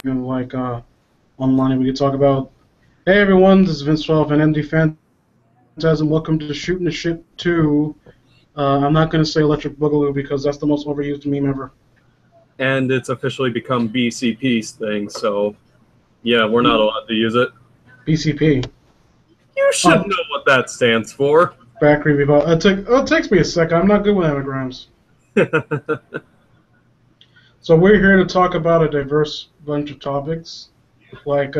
even like online. We could talk about. Hey everyone, this is Vince 12 and MD Phantasm. Welcome to Shooting the Shit 2. I'm not going to say Electric Boogaloo because that's the most overused meme ever. And it's officially become BCP's thing, so yeah, we're not allowed to use it. BCP. You should know what that stands for. Factory Revolve. It takes me a second. I'm not good with anagrams. So we're here to talk about a diverse bunch of topics, like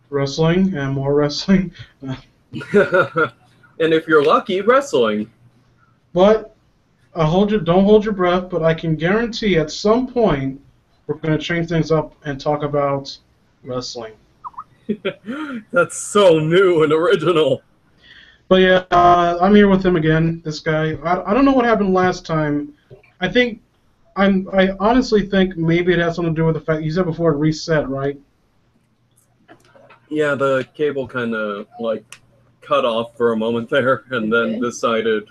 wrestling and more wrestling. And if you're lucky, wrestling. But don't hold your breath. But I can guarantee at some point we're going to change things up and talk about wrestling. That's so new and original. But yeah, I'm here with him again. This guy. I don't know what happened last time. I honestly think maybe it has something to do with the fact you said before it reset, right? Yeah, the cable kind of like cut off for a moment there, and then decided,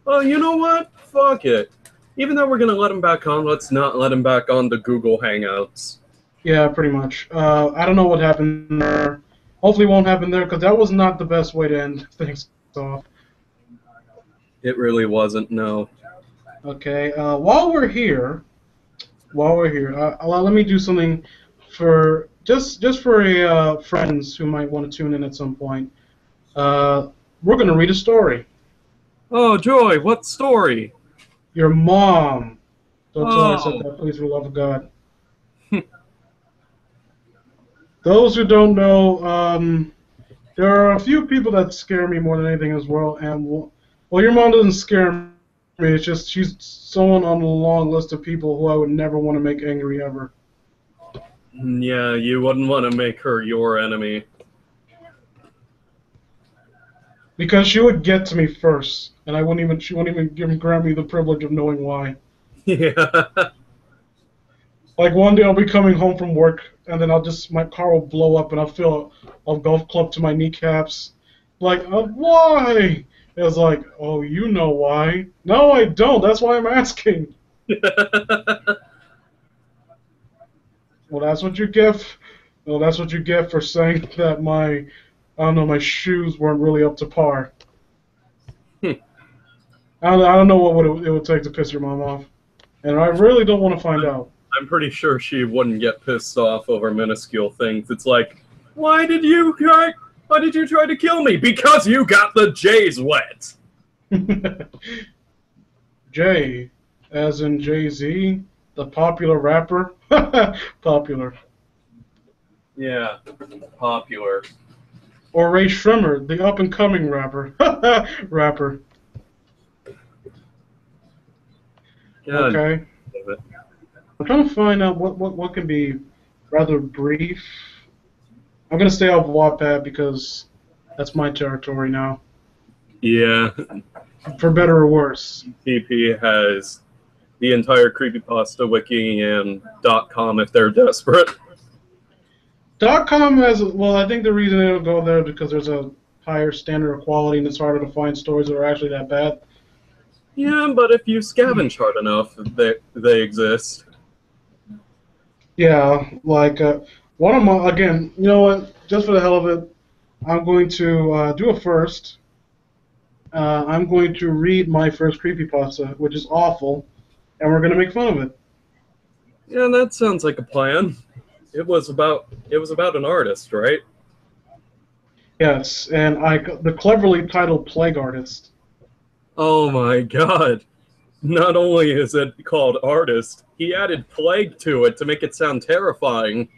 oh, you know what? Fuck it. Even though we're gonna let him back on, let's not let him back on the Google Hangouts. Yeah, pretty much. I don't know what happened there. Hopefully, it won't happen there because that was not the best way to end things off. It really wasn't. No. Okay. While we're here, let me do something for just for friends who might want to tune in at some point. We're gonna read a story. Oh, Joy, what story? Your mom. Don't tell her I said Oh. that, please, for the love of God. Those who don't know, there are a few people that scare me more than anything in this world, and well, your mom doesn't scare me. It's just she's someone on a long list of people who I would never want to make angry ever. Yeah, you wouldn't want to make her your enemy. Because she would get to me first, and she wouldn't even grant me the privilege of knowing why. Yeah. Like one day I'll be coming home from work, and then my car will blow up, and I'll feel a golf club to my kneecaps. Like, why? It's like, oh, you know why? No, I don't. That's why I'm asking. Well, that's what you get. Well, that's what you get for saying that I don't know, my shoes weren't really up to par. I don't know what it would take to piss your mom off, and I really don't want to find out. I'm pretty sure she wouldn't get pissed off over minuscule things. It's like, why did you try to kill me? Because you got the J's wet. Jay, as in Jay-Z, the popular rapper. Popular. Yeah, popular. Or Ray Shrimmer, the up-and-coming rapper. Rapper. God. Okay. I'm trying to find out what can be rather brief. I'm going to stay off Wattpad because that's my territory now. Yeah. For better or worse. TP has the entire creepypasta wiki and .com if they're desperate. .com has, well, I think the reason they don't go there is because there's a higher standard of quality and it's harder to find stories that are actually that bad. Yeah, but if you scavenge hard enough, they exist. Yeah, like one of my, again, you know what? Just for the hell of it, I'm going to do a first. I'm going to read my first creepypasta, which is awful, and we're going to make fun of it. Yeah, that sounds like a plan. It was about an artist, right? Yes, and the cleverly titled Plague Artist. Oh my god. Not only is it called Artist, he added plague to it to make it sound terrifying.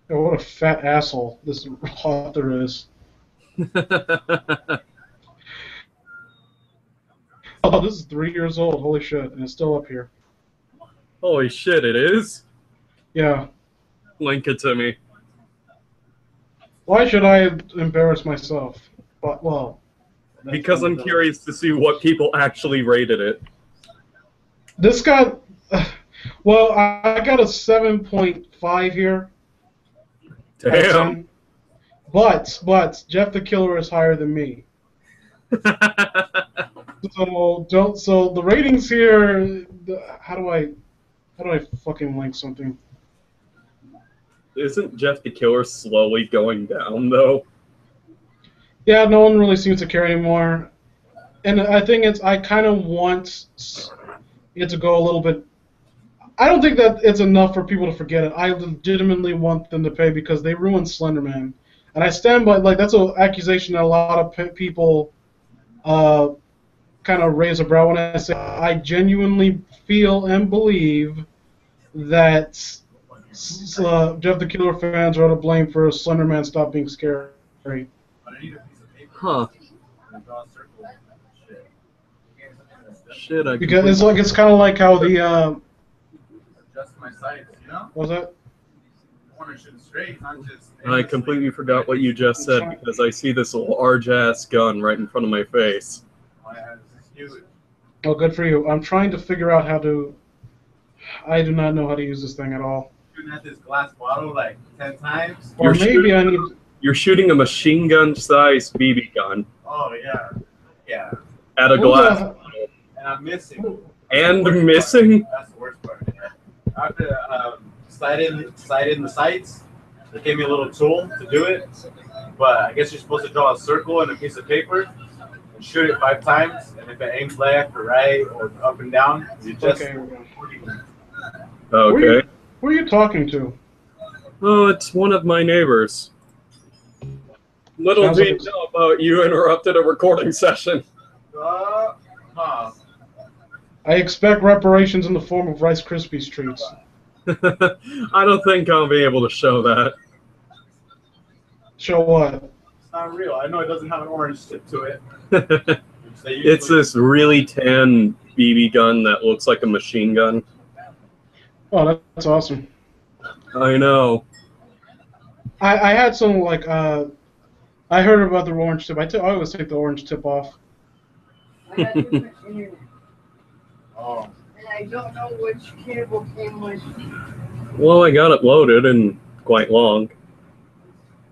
Oh, what a fat asshole this author is. Oh, this is 3 years old. Holy shit, and it's still up here. Holy shit, it is? Yeah. Link it to me. Why should I embarrass myself? But, well... Because I'm curious to see what people actually rated it. This got... Well, I got a 7.5 here. Damn. But Jeff the Killer is higher than me. So the ratings here. How do I fucking link something? Isn't Jeff the Killer slowly going down though? Yeah, no one really seems to care anymore. And I think I kind of want it to go a little bit. I don't think that it's enough for people to forget it. I legitimately want them to pay because they ruined Slenderman, and I stand by that's an accusation that a lot of people uh, kind of raise a brow when I say I genuinely feel and believe that Jeff the Killer fans are to blame for Slenderman stop being scary. Huh. Shit, I Because it's kind of like how the adjust my sights, you know? what was that? I want to shoot straight, not just. I completely forgot what you just said because I see this large ass gun right in front of my face. Oh, good for you. I'm trying to figure out how to. I do not know how to use this thing at all. Shooting at this glass bottle like 10 times. Or maybe I need. You're shooting a machine gun-sized BB gun. Oh yeah, yeah. At a glass bottle. And I'm missing. And missing? That's the worst part. I have to slide in the sights. They gave me a little tool to do it, but I guess you're supposed to draw a circle and a piece of paper and shoot it 5 times. And if it aims left or right or up and down, you just. Okay. Okay. Who are you talking to? Oh, it's one of my neighbors. Little Sounds did like you know about you interrupted a recording session. Huh. I expect reparations in the form of Rice Krispies treats. I don't think I'll be able to show that. Show what? It's not real. I know it doesn't have an orange tip to it. It's this really tan BB gun that looks like a machine gun. Oh, that's awesome. I know. I had some I heard about the orange tip. I always take the orange tip off. I got different internet. Oh. And I don't know which cable came with Well, I got it loaded and quite long.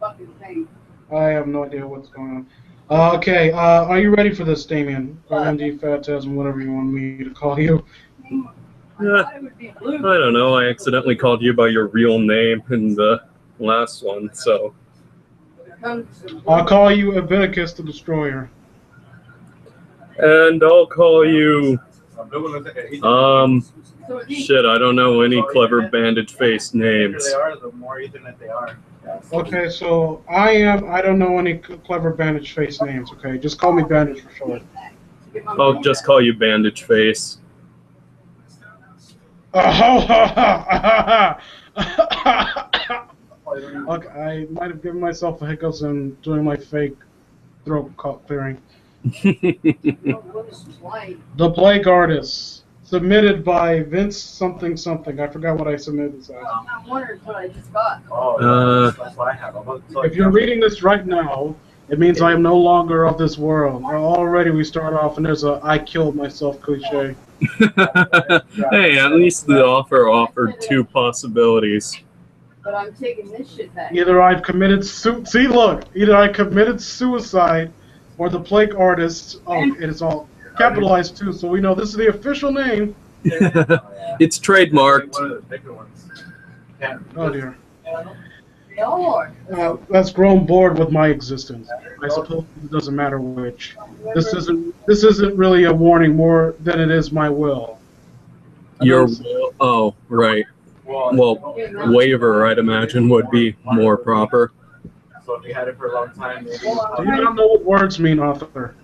fucking thing. I have no idea what's going on. Okay, are you ready for this, Damien? Or MD Phantasm, whatever you want me to call you. I thought it would be blue. I don't know. I accidentally called you by your real name in the last one, so. I'll call you Leviticus the Destroyer. And I'll call you. Shit, I don't know any clever bandage-faced names. The are, the more Ethernet they are. Okay, so I don't know any clever bandage face names, okay? Just call me Bandage for short. I'll just call you Bandage Face. Okay, I might have given myself a hiccups in doing my fake throat clearing. The Plague Artist, submitted by Vince something something. I forgot what I submitted this as. I'm wondering what I just got. Oh, that's what I have. If you're reading this right now, it means I am no longer of this world. Already we start off and there's a I killed myself cliche. Hey, at least the offer offered 2 possibilities. But I'm taking this shit back. Either I've committed either I committed suicide or the Plague Artist. Oh, it is all capitalized too, so we know this is the official name. It's trademarked. One of the bigger ones. Oh dear. Lord. That's grown bored with my existence. I suppose it doesn't matter which. This isn't really a warning more than it is my will. Your will? Oh, right. Well, waiver, I'd imagine, would be more proper. So if you had it for a long time, maybe. Do you not know what words mean, author?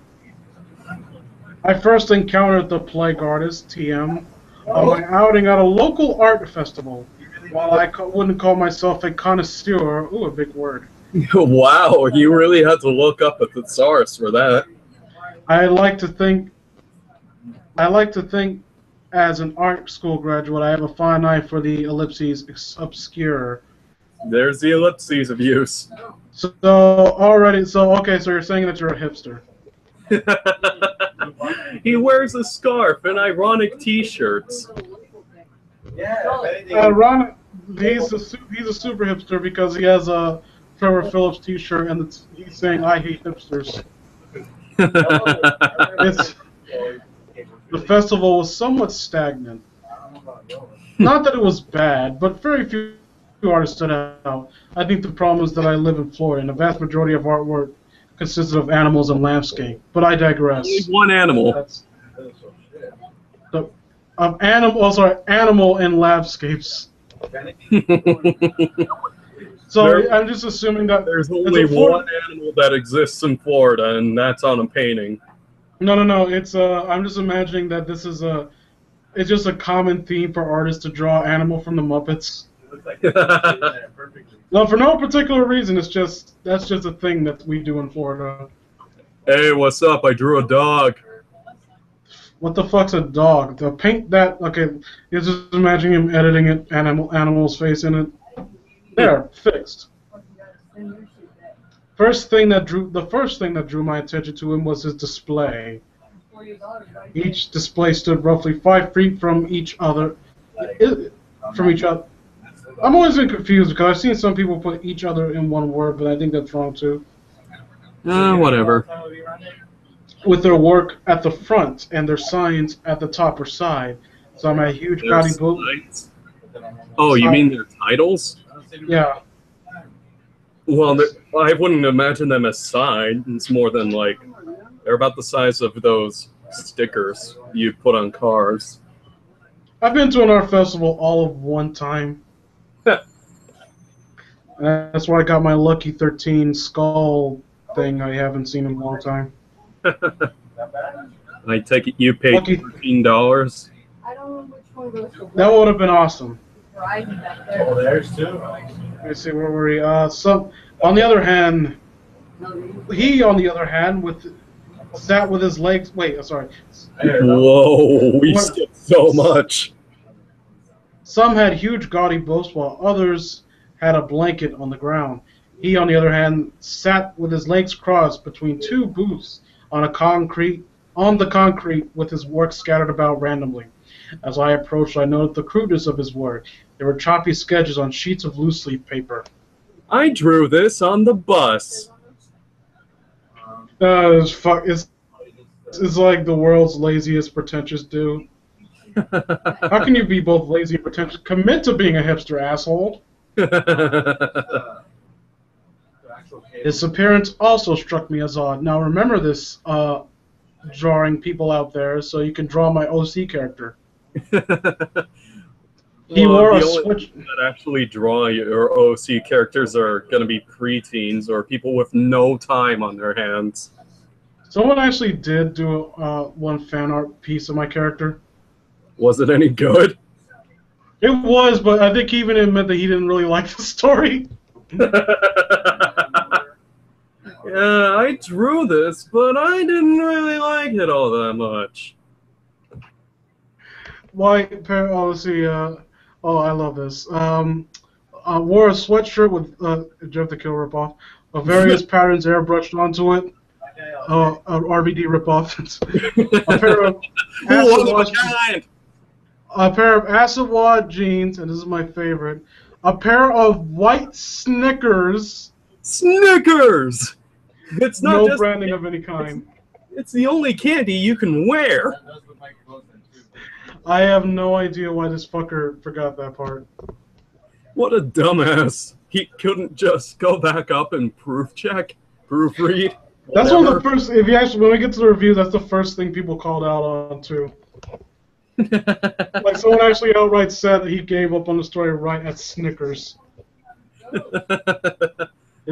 I first encountered the Plague Artist, TM, on my outing at a local art festival. While I wouldn't call myself a connoisseur, ooh, a big word. Wow, you really had to look up a thesaurus for that. I like to think as an art school graduate, I have a fine eye for the ellipses obscure. There's the ellipses of use. So okay, so you're saying that you're a hipster. He wears a scarf and ironic T-shirts. Yeah. Ron, he's a super hipster because he has a Trevor Phillips T-shirt and he's saying I hate hipsters. The festival was somewhat stagnant. Not that it was bad, but very few artists stood out. I think the problem is that I live in Florida, and the vast majority of artwork consisted of animals and landscape. But I Only digress. one animal. That's the animal. Oh, sorry, animal and landscapes. So I'm just assuming that There's it's only a Florida. one animal that exists in Florida, and that's on a painting. No. It's I'm just imagining that this is a. It's just a common theme for artists to draw animal from the Muppets. It looks like it's perfectly. No, for no particular reason. It's just that's just a thing that we do in Florida. Hey, what's up? I drew a dog. What the fuck's a dog? To paint that, okay, you're just imagining him editing it, animal's face in it. There, fixed. The first thing that drew my attention to him was his display. Each display stood roughly 5 feet from each other. I'm always been confused because I've seen some people put each other in one word, but I think that's wrong too. Whatever. With their work at the front and their signs at the top or side. So I'm a huge Their gaudy boot. signs? Oh, you mean their titles? Yeah. Well, I wouldn't imagine them as signs more than like they're about the size of those stickers you put on cars. I've been to an art festival all of one time. That's where I got my Lucky 13 skull thing I haven't seen in a long time. I take it you paid Lucky- $13. I don't know which one goes to That would have been awesome. riding back Oh, there. there's two. Let me see, where were we? On the other hand, sat with his legs. Wait, sorry. Whoa, we skipped so much. Some had huge gaudy boats, while others had a blanket on the ground. He, on the other hand, sat with his legs crossed between two booths on the concrete with his work scattered about randomly. As I approached, I noted the crudeness of his work. There were choppy sketches on sheets of loose-leaf paper. I drew this on the bus. It's like the world's laziest pretentious dude. How can you be both lazy and pretentious? Commit to being a hipster, asshole. His appearance also struck me as odd. Now remember this, drawing people out there, so you can draw my OC character. He wore a switch. That actually draw your OC characters are going to be preteens or people with no time on their hands. Someone actually did do one fan art piece of my character. Was it any good? It was, but I think he even admitted that he didn't really like the story. Yeah, I drew this, but I didn't really like it all that much. Let's see. I love this. Wore a sweatshirt with Jeff the Kill ripoff of various patterns airbrushed onto it. An RVD ripoff. A pair of acid wash jeans, and this is my favorite. A pair of white Snickers. Snickers! It's not No just branding of any kind. It's the only candy you can wear. I have no idea why this fucker forgot that part. What a dumbass. He couldn't just go back up and proofread. That's one of the first, if you actually, when we get to the review, that's the first thing people called out on, too. Like, someone actually outright said that he gave up on the story right at Snickers.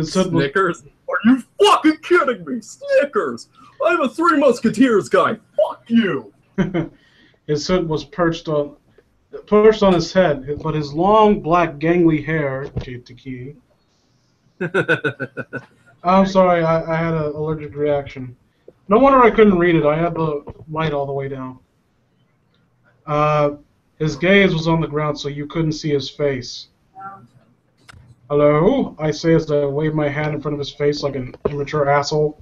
Snickers? Are you fucking kidding me? Snickers! I'm a Three Musketeers guy. Fuck you! His hood was perched on his head, but his long, black, gangly hair... I'm sorry, I had an allergic reaction. No wonder I couldn't read it. I had the light all the way down. His gaze was on the ground, so you couldn't see his face. Hello? I say as I wave my hand in front of his face like an immature asshole.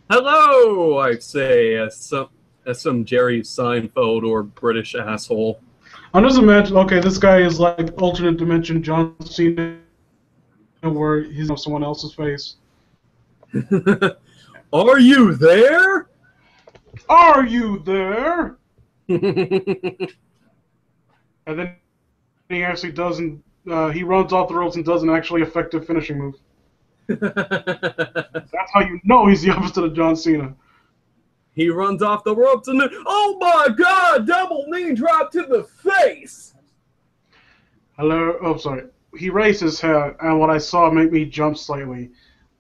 Hello, I say, as some Jerry Seinfeld or British asshole. I'm just imagining, okay, this guy is like alternate dimension John Cena, where he's on someone else's face. Are you there? Are you there? And then he actually doesn't. He runs off the ropes and does an actually effective finishing move. That's how you know he's the opposite of John Cena. He runs off the ropes and then, oh my god, double knee drop to the face! Hello. Oh, sorry. He raised his head, and what I saw made me jump slightly.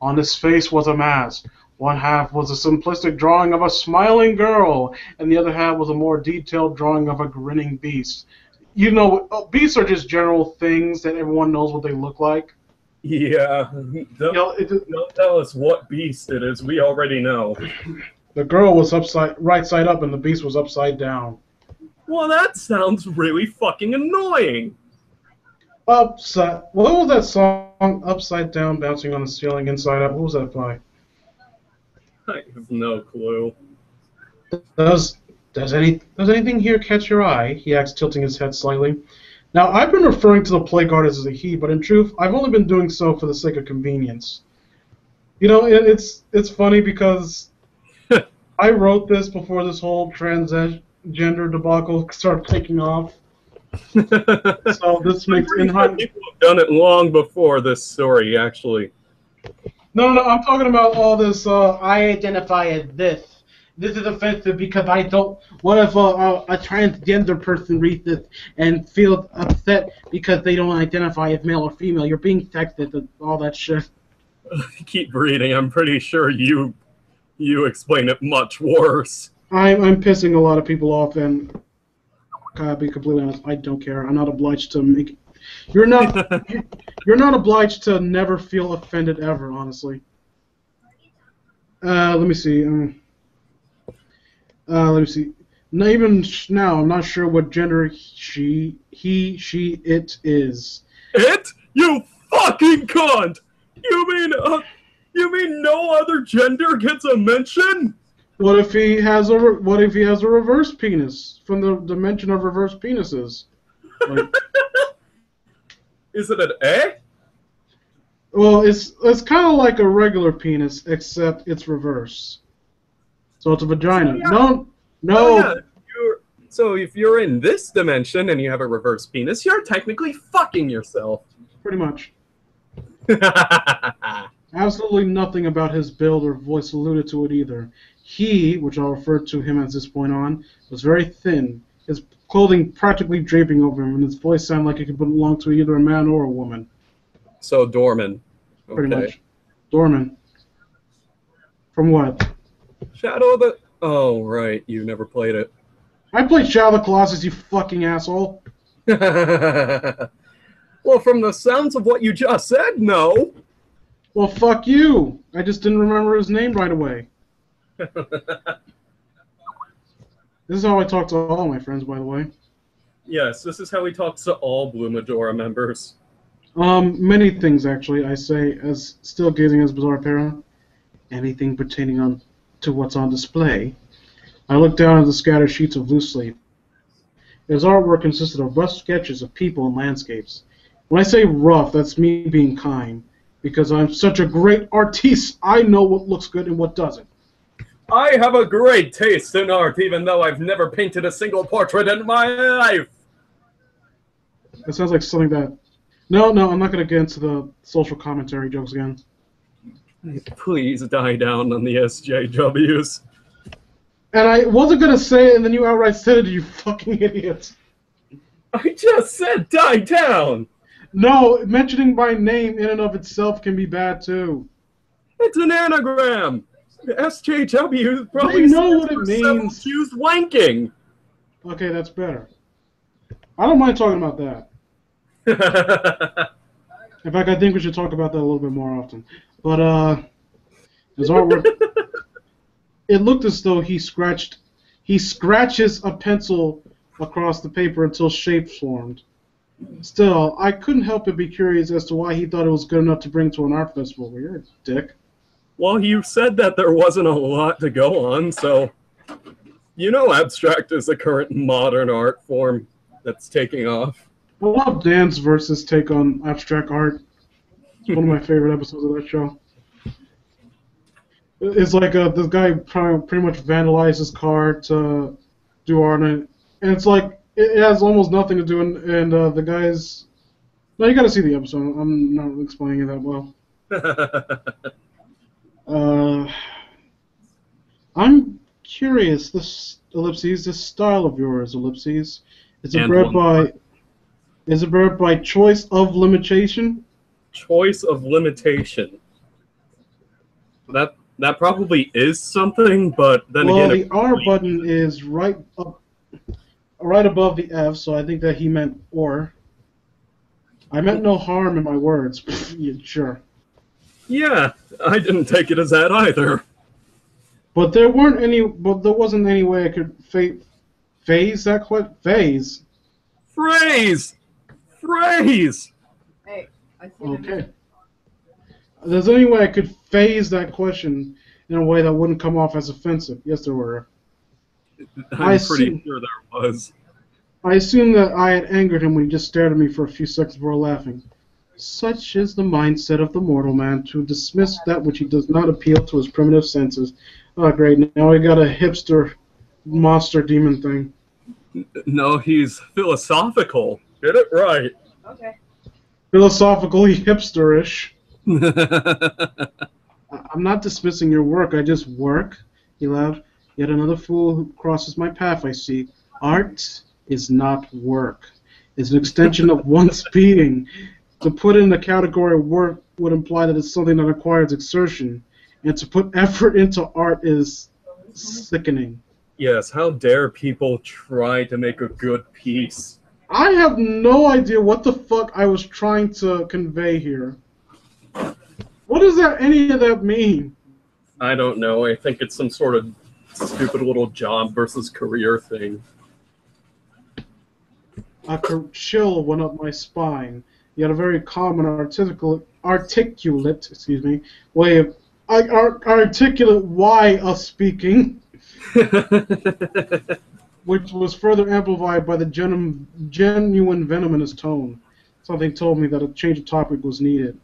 On his face was a mask. One half was a simplistic drawing of a smiling girl, and the other half was a more detailed drawing of a grinning beast. You know, beasts are just general things that everyone knows what they look like. Yeah, don't tell us what beast it is, we already know. The girl was right side up, and the beast was upside down. Well, that sounds really fucking annoying. Upside. What was that song? Upside down, bouncing on the ceiling, inside up. What was that by? I have no clue. Does anything here catch your eye? He asked, tilting his head slightly. Now, I've been referring to the play card as a he, but in truth, I've only been doing so for the sake of convenience. You know, it's funny because I wrote this before this whole transgender debacle started taking off. So this makes people have done it long before this story, actually. No, I'm talking about all this. I identify as this. This is offensive because I don't. What if a transgender person reads this and feels upset because they don't identify as male or female? You're being sexist and all that shit. Keep reading. I'm pretty sure you explain it much worse. I'm pissing a lot of people off, and to be completely honest, I don't care. I'm not obliged to make. You're not obliged to never feel offended ever, honestly. Let me see. Let me see. Not even now, I'm not sure what gender she, it is. It? You fucking cunt! You mean no other gender gets a mention? What if he has a reverse penis from the dimension of reverse penises? Like, is it an A? well, it's kind of like a regular penis, except it's reverse. So it's a vagina. No. Oh, yeah. So if you're in this dimension and you have a reverse penis, you're technically fucking yourself. Pretty much. Absolutely nothing about his build or voice alluded to it either. He, which I'll refer to him as this point on, was very thin, his clothing practically draping over him, and his voice sounded like it could belong to either a man or a woman. So Dorman. Okay. Pretty much. Dorman. From what? Shadow of the... Oh, right. You never played it. I played Shadow of the Colossus, you fucking asshole. Well, from the sounds of what you just said, no. Well, fuck you. I just didn't remember his name right away. This is how I talk to all my friends, by the way. Yes, this is how he talks to all Blue Majora members. Many things, actually, I say, as still gazing at his bizarre apparel. Anything pertaining to what's on display. I looked down at the scattered sheets of loose sleep. His artwork consisted of rough sketches of people and landscapes. When I say rough, that's me being kind. Because I'm such a great artiste, I know what looks good and what doesn't. I have a great taste in art, even though I've never painted a single portrait in my life. That sounds like something that... No, I'm not going to get into the social commentary jokes again. Please die down on the SJWs. And I wasn't going to say it, and then you outright said it, you fucking idiot. I just said die down! No, mentioning my name in and of itself can be bad, too. It's an anagram! SJW probably I know what it means. Used wanking! Okay, that's better. I don't mind talking about that. In fact, I think we should talk about that a little bit more often. But, his artwork... It looked as though he scratches a pencil across the paper until shapes formed. Still, I couldn't help but be curious as to why he thought it was good enough to bring to an art festival. Well, you're a dick. Well, you said that there wasn't a lot to go on, so... You know abstract is the current modern art form that's taking off. I love Dan's versus take on abstract art. It's one of my favorite episodes of that show. It's like this guy pretty much vandalized his car to do art, and it's like it has almost nothing to do, and the guys. No, you got to see the episode. I'm not explaining it that well. Uh, I'm curious. This ellipses, this style of yours, ellipses, is it And bred one by choice of limitation? choice of limitation. That probably is something, but then Well, again, the R button is right above the F, so I think that he meant or. I meant no harm in my words. Yeah, sure. yeah, I didn't take it as that either. But there wasn't any way I could phase that question. Phase. Phrase! Phrase! Hey, I see Okay. There's any way I could phase that question in a way that wouldn't come off as offensive. Yes, there were. I'm pretty sure there was. I assume that I had angered him when he just stared at me for a few seconds before laughing. Such is the mindset of the mortal man, to dismiss that which he does not appeal to his primitive senses. Oh, great. Now I got a hipster monster demon thing. No, he's philosophical. Get it right. Okay. Philosophically hipsterish. I'm not dismissing your work, I just work. He laughed. Yet another fool who crosses my path, I see. Art is not work. It's an extension of one's being. To put in the category of work would imply that it's something that requires exertion. And to put effort into art is sickening. Yes, how dare people try to make a good piece? I have no idea what the fuck I was trying to convey here. What does any of that mean? I don't know. I think it's some sort of stupid little job versus career thing. A chill went up my spine. He had a very calm and articulate, way of articulate way of speaking, which was further amplified by the genuine venom in his tone. Something told me that a change of topic was needed.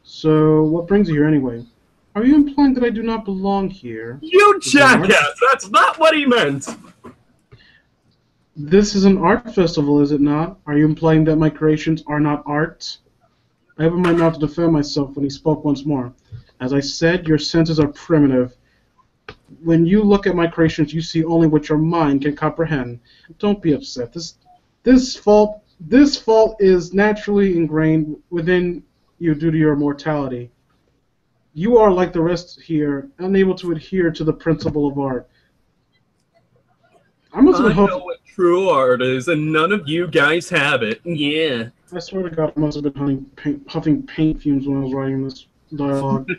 So, what brings you here anyway? Are you implying that I do not belong here? You jackass! That's not what he meant! This is an art festival, is it not? Are you implying that my creations are not art? I opened my mouth to defend myself when he spoke once more. As I said, your senses are primitive. When you look at my creations, you see only what your mind can comprehend. Don't be upset. This fault is naturally ingrained within you due to your mortality. You are like the rest here, unable to adhere to the principle of art. I must have been know what true art is, and none of you guys have it. Yeah. I swear to God, I must have been huffing paint fumes when I was writing this dialogue.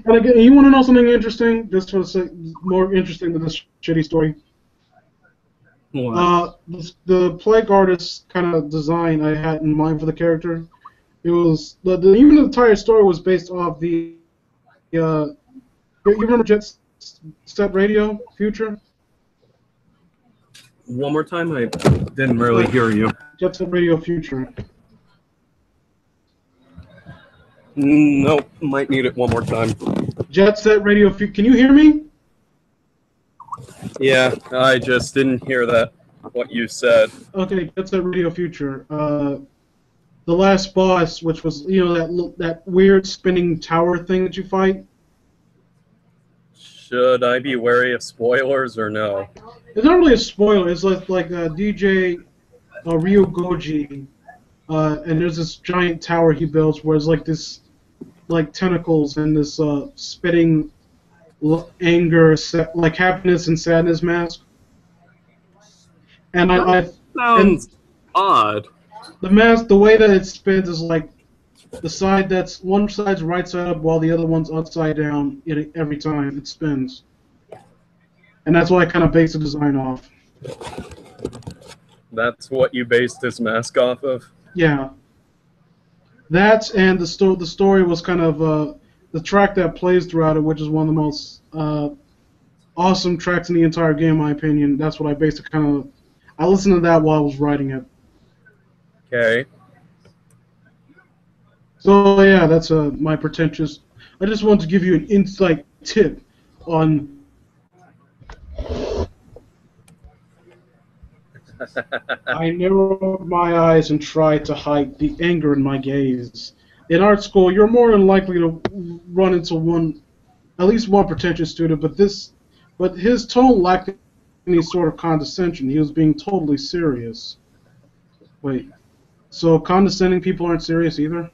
And again, you want to know something interesting? Just for the sake, more interesting than this shitty story. What? The plague artist kind of design I had in mind for the character. It was even the entire story was based off the. You remember Jet Set Radio Future? One more time? I didn't really hear you. Jet Set Radio Future. Nope, might need it one more time. Jet Set Radio Future. Can you hear me? Yeah, I just didn't hear that, what you said. Okay, Jet Set Radio Future. The last boss, which was that weird spinning tower thing that you fight. Should I be wary of spoilers or no? It's not really a spoiler. It's like DJ Ryo Goji, and there's this giant tower he builds where it's like this, like tentacles and this spitting anger, like happiness and sadness mask. And I Sounds odd. the mask, the way that it spins is like the side one side's right side up while the other one's upside down every time it spins. And that's why I kind of based the design off. That's what you based this mask off of? Yeah. That and the story was kind of the track that plays throughout it, which is one of the most awesome tracks in the entire game, in my opinion. That's what I based it kind of. I listened to that while I was writing it. Okay. So yeah, that's my pretentious. I just wanted to give you an insight tip on I narrowed my eyes and tried to hide the anger in my gaze. In art school, you're more than likely to run into at least one pretentious student, but his tone lacked any sort of condescension. He was being totally serious. Wait, so condescending people aren't serious either?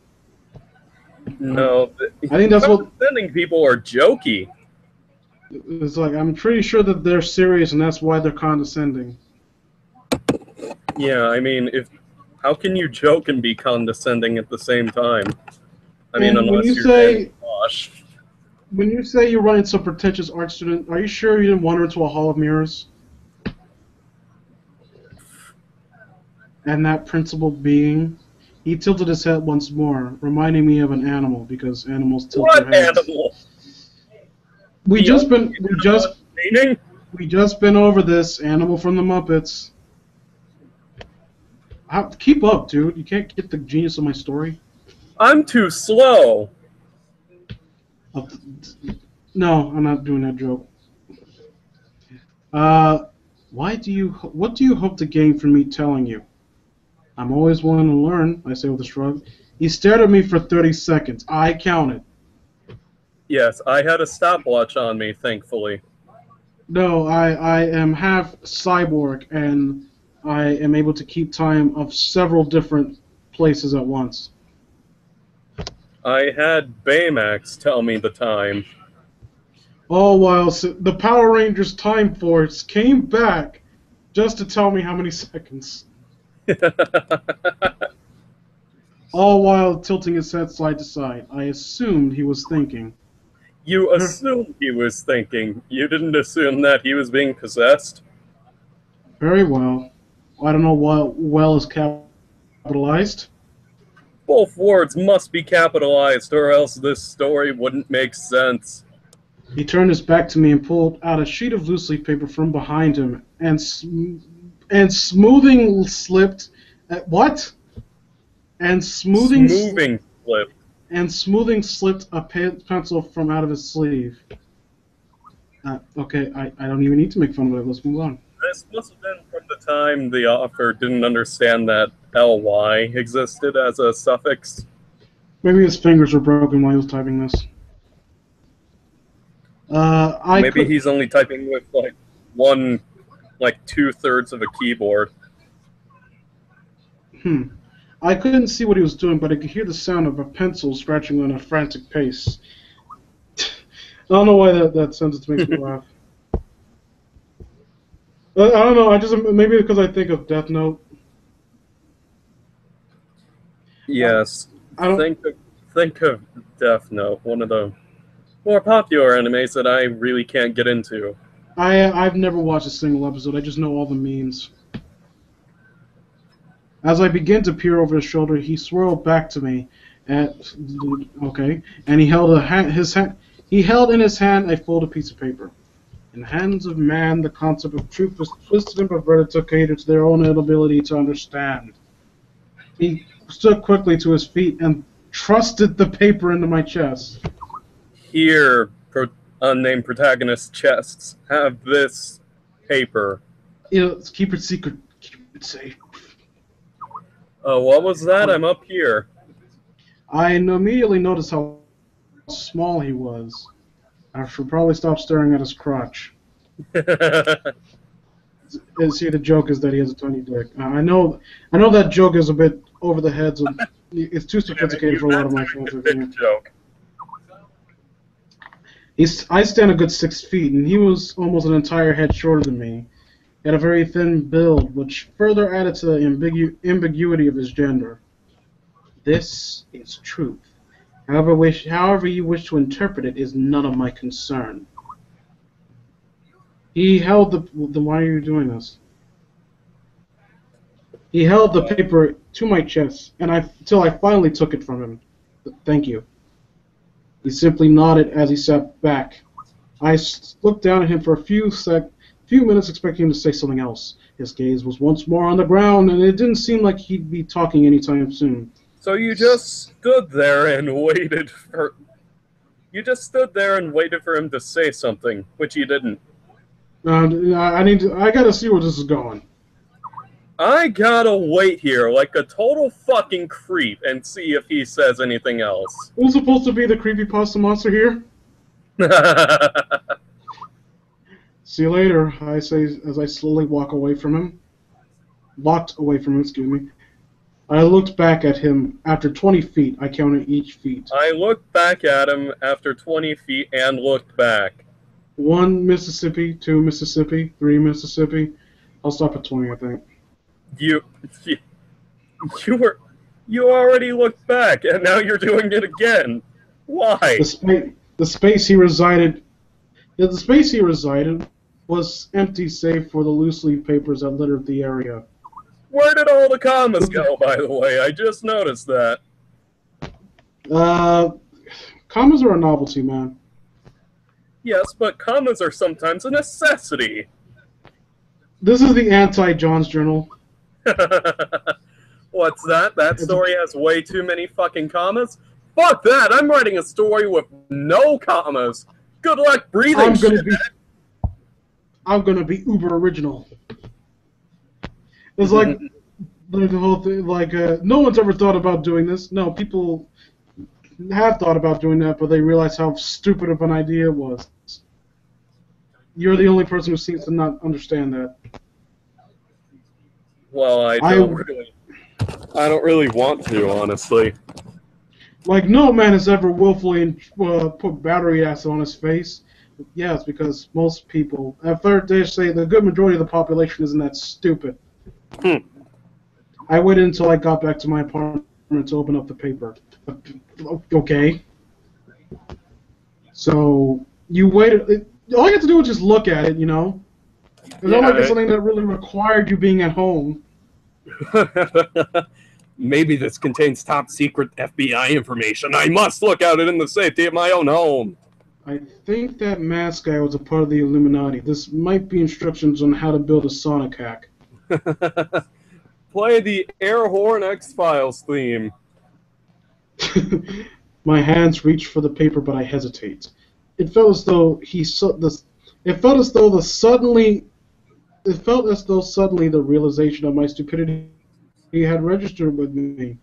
No, I think that's what condescending people are jokey. it's like. I'm pretty sure that they're serious, and that's why they're condescending. Yeah, I mean, how can you joke and be condescending at the same time? I mean, And when unless you you're say Dan Bosch. when you say you run into a pretentious art student, are you sure you didn't wander into a hall of mirrors? And that principal being, he tilted his head once more, reminding me of an animal because animals tilt their What heads. animal? We The just only been meaning? we just been over this animal from the Muppets. Keep up, dude. You can't get the genius of my story. I'm too slow. Uh, No, I'm not doing that joke. Uh, what do you hope to gain from me telling you? I'm always willing to learn, I say with a shrug. He stared at me for 30 seconds. I counted. Yes, I had a stopwatch on me, thankfully. No, I am half cyborg, and I am able to keep time of several different places at once. I had Baymax tell me the time. All while the Power Rangers Time Force came back just to tell me how many seconds. All while tilting his head side to side. I assumed he was thinking. You assumed he was thinking. You didn't assume that he was being possessed? Very well. I don't know what well is capitalized. Both words must be capitalized, or else this story wouldn't make sense. He turned his back to me and pulled out a sheet of loose leaf paper from behind him and smoothing slipped. What? And Smoothing flip. and smoothing slipped a pencil from out of his sleeve. Okay, I don't even need to make fun of it. Let's move on. This must have been from the time the author didn't understand that ly existed as a suffix. Maybe his fingers were broken while he was typing this. Maybe he's only typing with like 2/3 of a keyboard. I couldn't see what he was doing, but I could hear the sound of a pencil scratching on a frantic pace. I don't know why that sentence makes me laugh. I don't know. Maybe because I think of Death Note. Yes. I don't. Think of Death Note, one of the more popular animes that I really can't get into. I've never watched a single episode. I just know all the memes. As I began to peer over his shoulder, he swirled back to me. Okay, and he held He held in his hand a folded piece of paper. In the hands of man, the concept of truth was twisted and perverted to cater to their own inability to understand. He stood quickly to his feet and thrusted the paper into my chest. Here, unnamed protagonist chests, have this paper. Keep it secret. Keep it safe. What was that? I'm up here. I immediately noticed how small he was. I should probably stop staring at his crotch. See, the joke is that he has a tiny dick. I know that joke is a bit over the head, so it's too sophisticated for a lot of my fans. Joke. I stand a good 6 feet, and he was almost an entire head shorter than me. He had a very thin build, which further added to the ambiguity of his gender. This is truth. However you wish to interpret it is none of my concern. He held the. Why are you doing this? He held the paper to my chest, until I finally took it from him. Thank you. He simply nodded as he sat back. I looked down at him for a few minutes, expecting him to say something else. His gaze was once more on the ground, and it didn't seem like he'd be talking anytime soon. So you just stood there and waited for... You just stood there and waited for him to say something, which he didn't. I gotta see where this is going. I gotta wait here like a total fucking creep and see if he says anything else. Who's supposed to be the creepypasta monster here? See you later, I say as I slowly walk away from him. Walked away from him, excuse me. I looked back at him. After 20 feet, I counted each feet. I looked back at him after 20 feet and looked back. 1 Mississippi, 2 Mississippi, 3 Mississippi. I'll stop at 20, I think. You already looked back, and now you're doing it again. Why? The space he resided was empty save for the loose leaf papers that littered the area. Where did all the commas go, by the way? I just noticed that. Commas are a novelty, man. Yes, but commas are sometimes a necessity. This is the anti-John's Journal. What's that? That story has way too many fucking commas? Fuck that! I'm writing a story with no commas. Good luck breathing, I'm gonna be uber original. It's like the whole thing. Like no one's ever thought about doing this. No, people have thought about doing that, but they realize how stupid of an idea it was. You're the only person who seems to not understand that. Well, I don't really want to, honestly. Like, no man has ever willfully put battery acid on his face. Yeah, it's because most people, at first they say the good majority of the population isn't that stupid. I waited until I got back to my apartment to open up the paper. Okay. So, you waited. All you have to do is just look at it, you know? It's not like it's something that really required you being at home. Maybe this contains top secret FBI information. I must look at it in the safety of my own home. I think that mask guy was a part of the Illuminati. This might be instructions on how to build a sonic hack. Play the Air Horn X-Files theme. My hands reach for the paper, but I hesitate. It felt as though suddenly the realization of my stupidity had registered with me.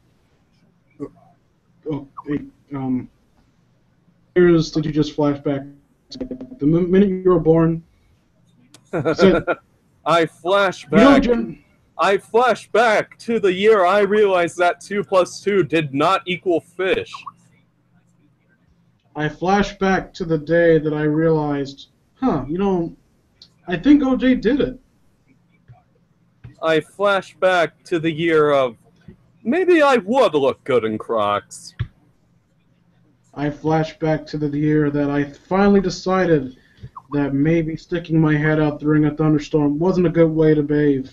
Did you just flash back to the minute you were born? I flash back. I flash back to the year I realized that 2 + 2 did not equal fish. I flash back to the day that I realized, I think OJ did it. I flash back to the year of, maybe I would look good in Crocs. I flash back to the year that I finally decided that maybe sticking my head out during a thunderstorm wasn't a good way to bathe.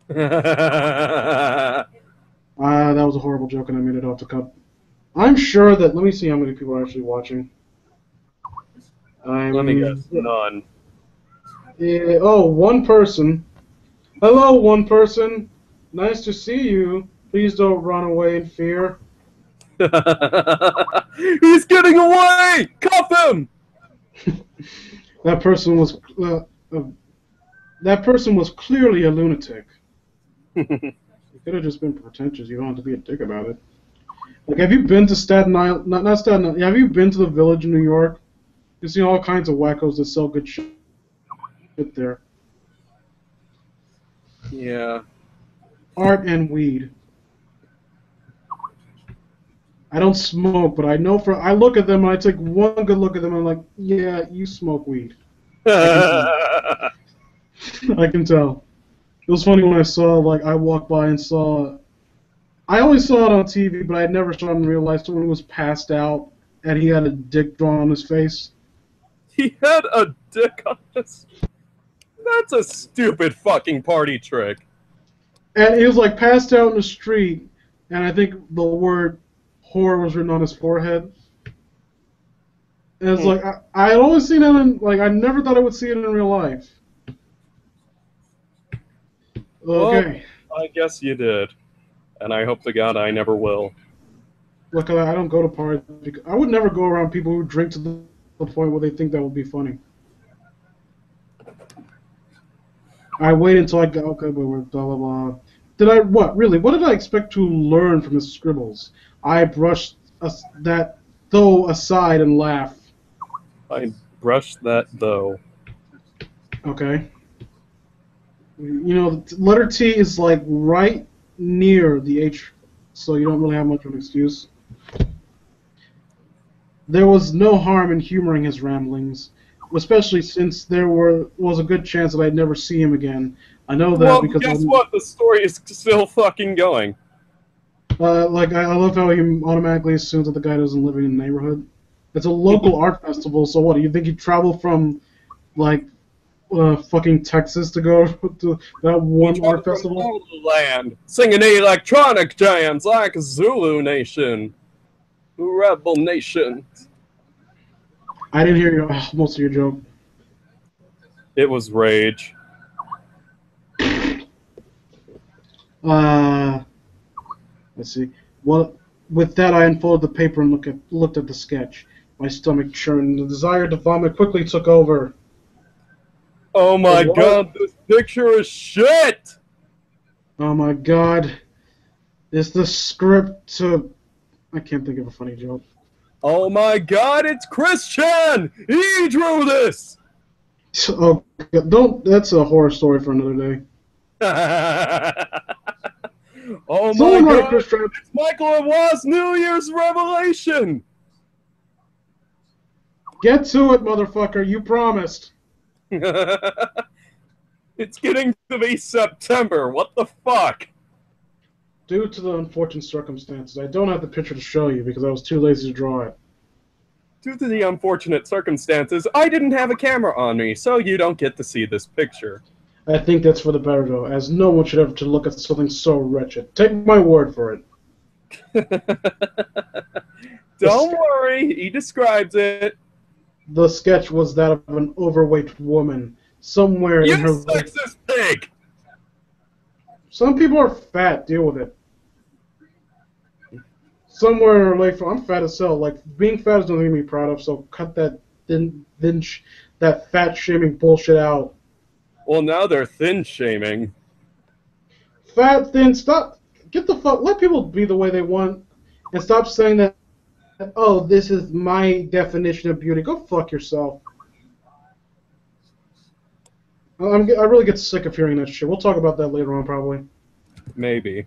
That was a horrible joke and I made it off the cup. I'm sure that, let me see how many people are actually watching. Let me guess, none. Yeah, oh, one person. Hello, one person. Nice to see you. Please don't run away in fear. He's getting away! Cuff him! That person was clearly a lunatic. You could have just been pretentious. You don't have to be a dick about it. Like, have you been to Staten Island? Not Staten Island. Have you been to the Village in New York? You've seen all kinds of wackos that sell good shit there. Yeah. Art and weed. I don't smoke, but I know I look at them and I take one good look at them and I'm like, yeah, you smoke weed. I can tell. It was funny when I saw, like, I walked by and saw, I always saw it on TV, but I never saw it in real life. Someone was passed out and he had a dick drawn on his face. He had a dick on his... That's a stupid fucking party trick. And he was, like, passed out in the street, and I think the word whore was written on his forehead. And it's like, I had always seen it in, like, I never thought I would see it in real life. Okay. Well, I guess you did. And I hope to God I never will. Look, I don't go to parties. I would never go around people who drink to the point where they think that would be funny. I wait until I go, okay, but we're blah, blah, blah. What did I expect to learn from his scribbles? I brushed that though aside and laughed. I brushed that though. Okay. You know, the letter T is like right near the H, so you don't really have much of an excuse. There was no harm in humoring his ramblings, especially since was a good chance that I'd never see him again. I know that Well, because guess what? The story is still fucking going. I love how he automatically assumes that the guy doesn't live in the neighborhood. It's a local art festival, so what? Do you think he'd travel from like fucking Texas to go to that one art festival? Land, singing electronic jams like Zulu Nation, Rebel Nation. I didn't hear most of your joke. It was rage. Let's see. Well, with that, I unfolded the paper and looked at the sketch. My stomach churned. The desire to vomit quickly took over. Oh my god, this picture is shit! Oh my god. It's the script to... I can't think of a funny joke. Oh my god, it's Christian! He drew this! Oh, don't... That's a horror story for another day. Oh Someone my write god, Chris Travis. it's Michael and Wa's New Year's revelation! Get to it, motherfucker. You promised. It's getting to be September. What the fuck? Due to the unfortunate circumstances, I don't have the picture to show you because I was too lazy to draw it. Due to the unfortunate circumstances, I didn't have a camera on me, so you don't get to see this picture. I think that's for the better, though, as no one should ever to look at something so wretched. Take my word for it. Don't worry, he describes it. The sketch was that of an overweight woman somewhere You in her sexist pig! Some people are fat. Deal with it. Somewhere in her life, I'm fat as hell. Like being fat is nothing to be proud of. So cut that that fat shaming bullshit out. Well, now they're thin shaming. Fat, thin, stop. Get the fuck. Let people be the way they want, and stop saying that. Oh, this is my definition of beauty. Go fuck yourself. I really get sick of hearing that shit. We'll talk about that later on, probably. Maybe.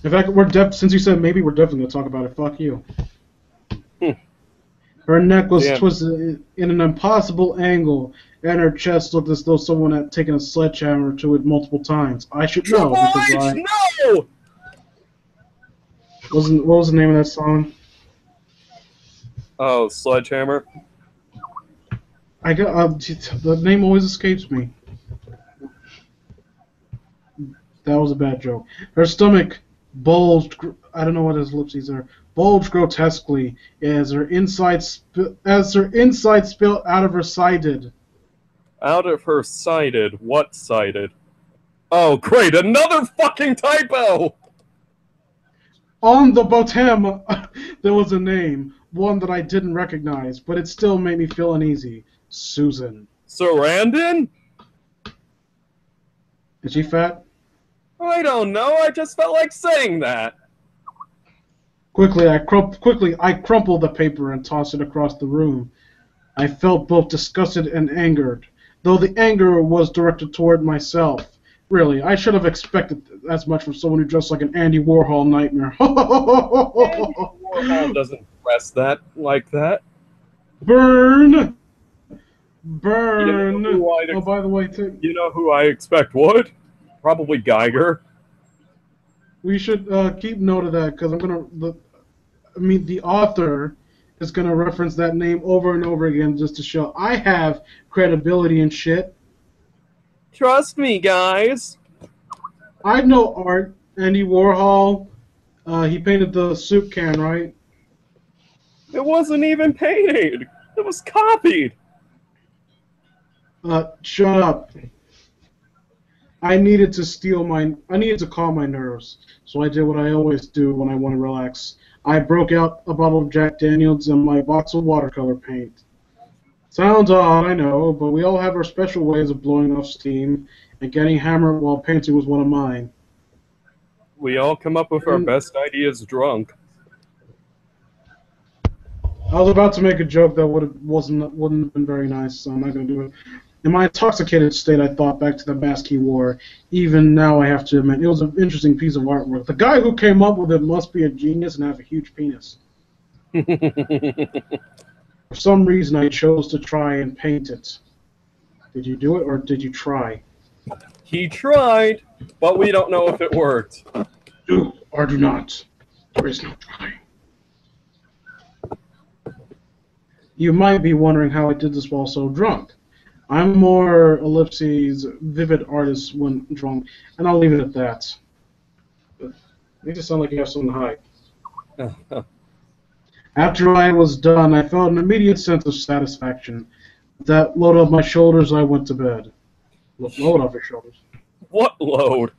In fact, since you said maybe, we're definitely gonna talk about it. Fuck you. Her neck was twisted in an impossible angle, and her chest looked as though someone had taken a sledgehammer to it multiple times. I should know because no! What was the name of that song? Oh, Sledgehammer? I got the name always escapes me. That was a bad joke. Her stomach bulged. I don't know what his ellipses are. Bulged grotesquely as her inside spilled out of her sided. Out of her sided? What sided? Oh, great! Another fucking typo! On the bottom, there was a name, one that I didn't recognize, but it still made me feel uneasy. Susan. Sarandon? Is she fat? I don't know. I just felt like saying that. Quickly, I crumpled the paper and tossed it across the room. I felt both disgusted and angered, though the anger was directed toward myself. Really, I should have expected as much from someone who dressed like an Andy Warhol nightmare. Andy Warhol doesn't dress that like that. Burn! Burn! You know By the way, you know who I expect would? Probably Geiger. We should keep note of that because the author is gonna reference that name over and over again just to show I have credibility and shit. Trust me, guys. I know art. Andy Warhol. He painted the soup can, right? It wasn't even painted. It was copied. Shut up. I needed to calm my nerves, so I did what I always do when I want to relax. I broke out a bottle of Jack Daniels and my box of watercolor paint. Sounds odd, I know, but we all have our special ways of blowing off steam, and getting hammered while painting was one of mine. We all come up with our best ideas drunk. I was about to make a joke that wouldn't have been very nice, so I'm not going to do it. In my intoxicated state, I thought back to the mask he wore. Even now, I have to admit, it was an interesting piece of artwork. The guy who came up with it must be a genius and have a huge penis. For some reason, I chose to try and paint it. Did you do it, or did you try? He tried, but we don't know if it worked. Do or do not. There is no trying. You might be wondering how I did this while so drunk. I'm more ellipses vivid artist when drunk, and I'll leave it at that. But makes it sound like you have something to hide. After I was done, I felt an immediate sense of satisfaction. With that load off my shoulders, I went to bed. Load off your shoulders. What load?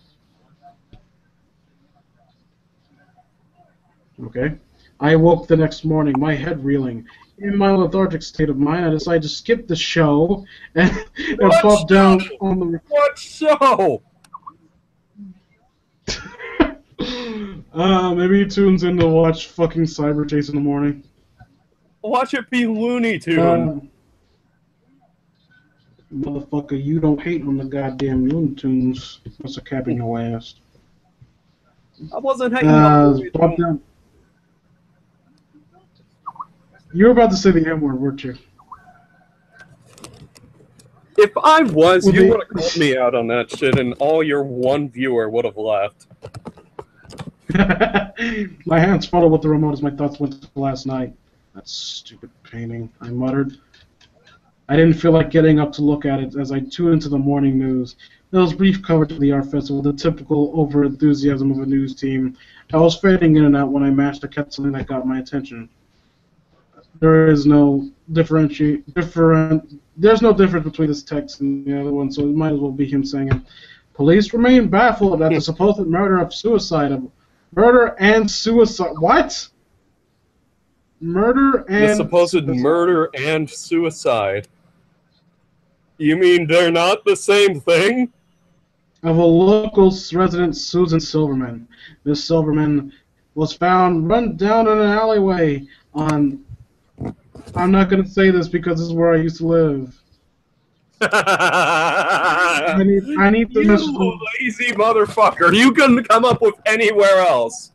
Okay. I woke the next morning, my head reeling. In my lethargic state of mind, I decided to skip the show and pop down on the... What show? Maybe he tunes in to watch fucking Cyber Chase in the morning. Watch it be Looney Tunes. Motherfucker, you don't hate on the goddamn Looney Tunes. That's a capping your ass. I wasn't hating on Looney pop Tunes. down. You were about to say the M word, weren't you? If I was, Well, you would have called me out on that shit, and all your one viewer would have left. My hands followed with the remote as my thoughts went to last night. That stupid painting, I muttered. I didn't feel like getting up to look at it as I tuned into the morning news. There was brief coverage of the art festival, the typical overenthusiasm of a news team. I was fading in and out when I managed to catch something that got my attention. There's no difference between this text and the other one, so it might as well be him saying it. Police remain baffled at the supposed murder and suicide. What? Murder and... The supposed murder and suicide. You mean they're not the same thing? Of a local resident, Susan Silverman. Miss Silverman was found run down in an alleyway on... I'm not going to say this because this is where I used to live. I need to... You lazy motherfucker. You couldn't come up with anywhere else.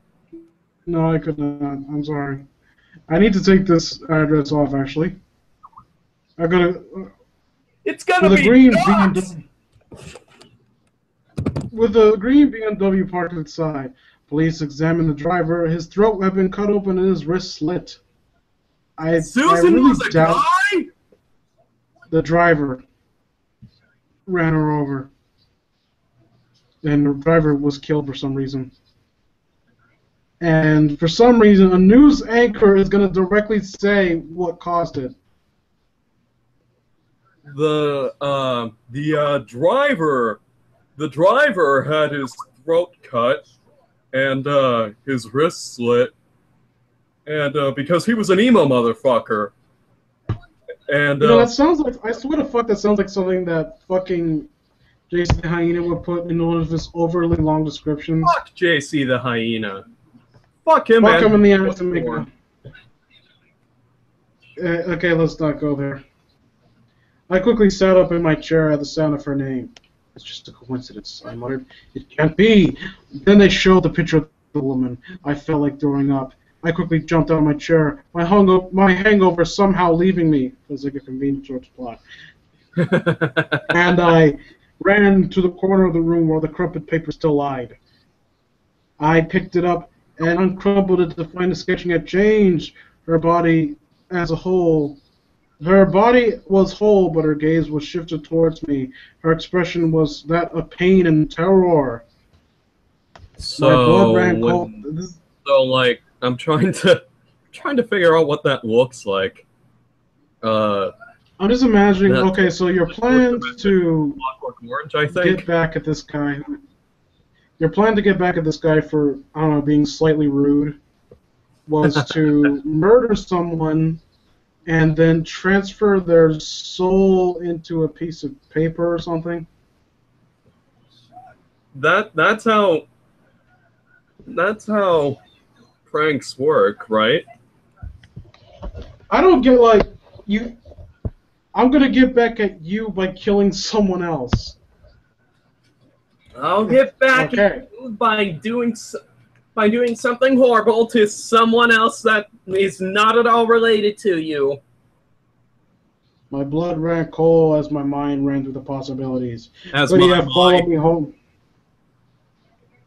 No, I could not. I'm sorry. I need to take this address off, actually. I gotta... It's gonna with be a green nuts. With a green BMW parked inside, police examined the driver. His throat had been cut open and his wrist slit. Susan I really was a doubt guy? the driver ran her over. And the driver was killed for some reason. And for some reason, a news anchor is going to directly say what caused it. The driver had his throat cut and his wrist slit, and because he was an emo motherfucker. And that sounds like, I swear to fuck, that sounds like something that fucking JC the Hyena would put in one of his overly long descriptions. Fuck JC the Hyena. Fuck him, Fuck man. him in the ass and make him. Okay, let's not go there. I quickly sat up in my chair at the sound of her name. It's just a coincidence, I muttered. It can't be. Then they showed the picture of the woman. I felt like throwing up. I quickly jumped out of my chair. My hangover somehow leaving me. Feels like a convenient short plot. And I ran to the corner of the room where the crumpled paper still lied. I picked it up and uncrumpled it to find the sketching had changed. Her body as a whole. Her body was whole, but her gaze was shifted towards me. Her expression was that of pain and terror. So, my blood ran cold. So, like, I'm trying to figure out what that looks like. I'm just imagining. Okay, so your plan to Orange, I think. get back at this guy. Your plan to get back at this guy for, I don't know, being slightly rude was to murder someone and then transfer their soul into a piece of paper or something? that's how pranks work, right? I don't get like you. I'm gonna get back at you by killing someone else. I'll get back Okay. at you by doing something horrible to someone else that is not at all related to you. My blood ran cold as my mind ran through the possibilities. As Could he my have followed me home?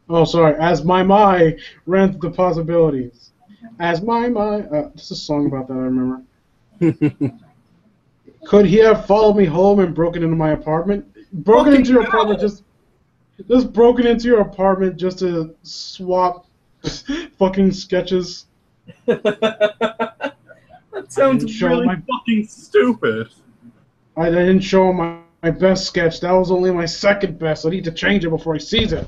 Oh, sorry. As my mind ran through the possibilities. As my mind. There's a song about that I remember. Could he have followed me home and broken into my apartment? Broken into your apartment just broken into your apartment just to swap fucking sketches. That sounds really fucking stupid. I didn't show him my best sketch. That was only my second best. I need to change it before he sees it.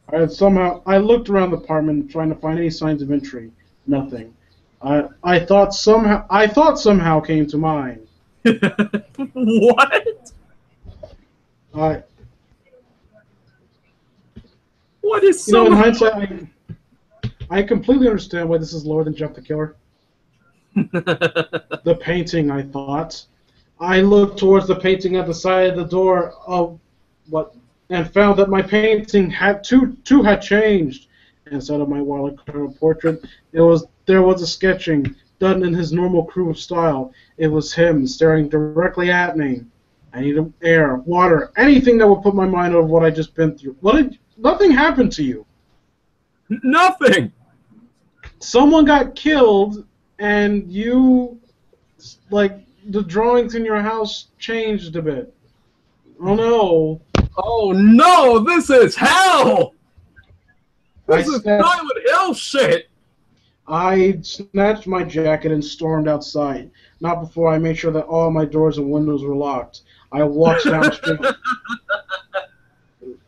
I looked around the apartment trying to find any signs of entry. Nothing. I thought somehow came to mind. What? What is in hindsight, I completely understand why this is lower than Jeff the Killer. The painting, I thought. I looked towards the painting at the side of the door and found that my painting had changed. Instead of my Wild portrait, there was a sketching done in his normal crude style. It was him staring directly at me. I needed air, water, anything that would put my mind over what I just been through. Nothing happened to you. Nothing. Someone got killed, and you, like, the drawings in your house changed a bit. Oh no. Oh no, this is hell! This is Silent Hill shit! I snatched my jacket and stormed outside. Not before I made sure that all my doors and windows were locked. I walked down the street.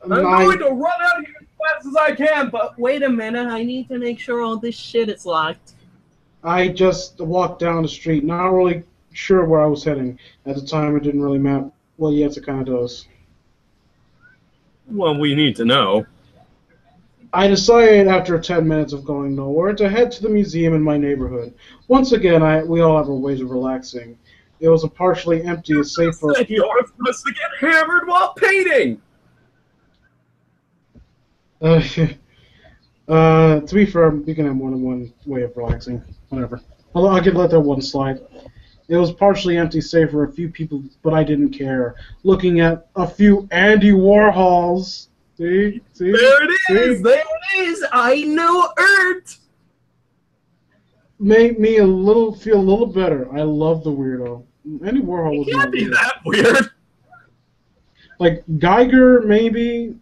I'm going to run out here as fast as I can, but wait a minute, I need to make sure all this shit is locked. I just walked down the street, not really sure where I was heading. At the time, it didn't really matter. Well, yes, it kind of does. Well, we need to know. I decided after 10 minutes of going nowhere to head to the museum in my neighborhood. Once again, we all have our ways of relaxing. It was a partially empty, safer. You're supposed to get hammered while painting. To be fair, you can have more than one way of relaxing. Whatever. I could let that one slide. It was partially empty, save for a few people, but I didn't care. Looking at a few Andy Warhols. See? There it is! There it is! I know Ert! Made me feel a little better. I love the weirdo. Andy Warhol was can't be that weird. Like Geiger, maybe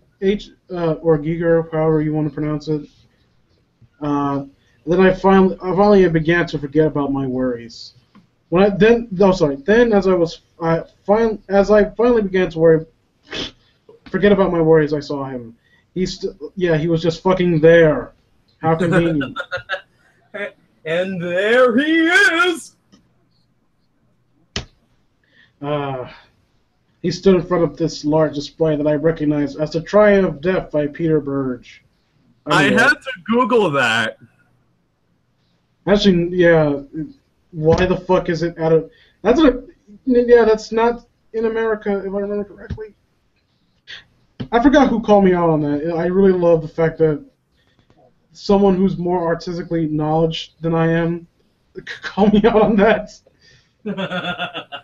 or Giger, however you want to pronounce it. Then I finally began to forget about my worries. Then as I finally began to forget about my worries, I saw him. He was just fucking there. How convenient. And there he is! He stood in front of this large display that I recognized as The Triumph of Death by Peter Burge. I had to Google that. Actually, yeah. Why the fuck is it out of... That's not in America, if I remember correctly. I forgot who called me out on that. I really love the fact that someone who's more artistically knowledgeable than I am called me out on that. That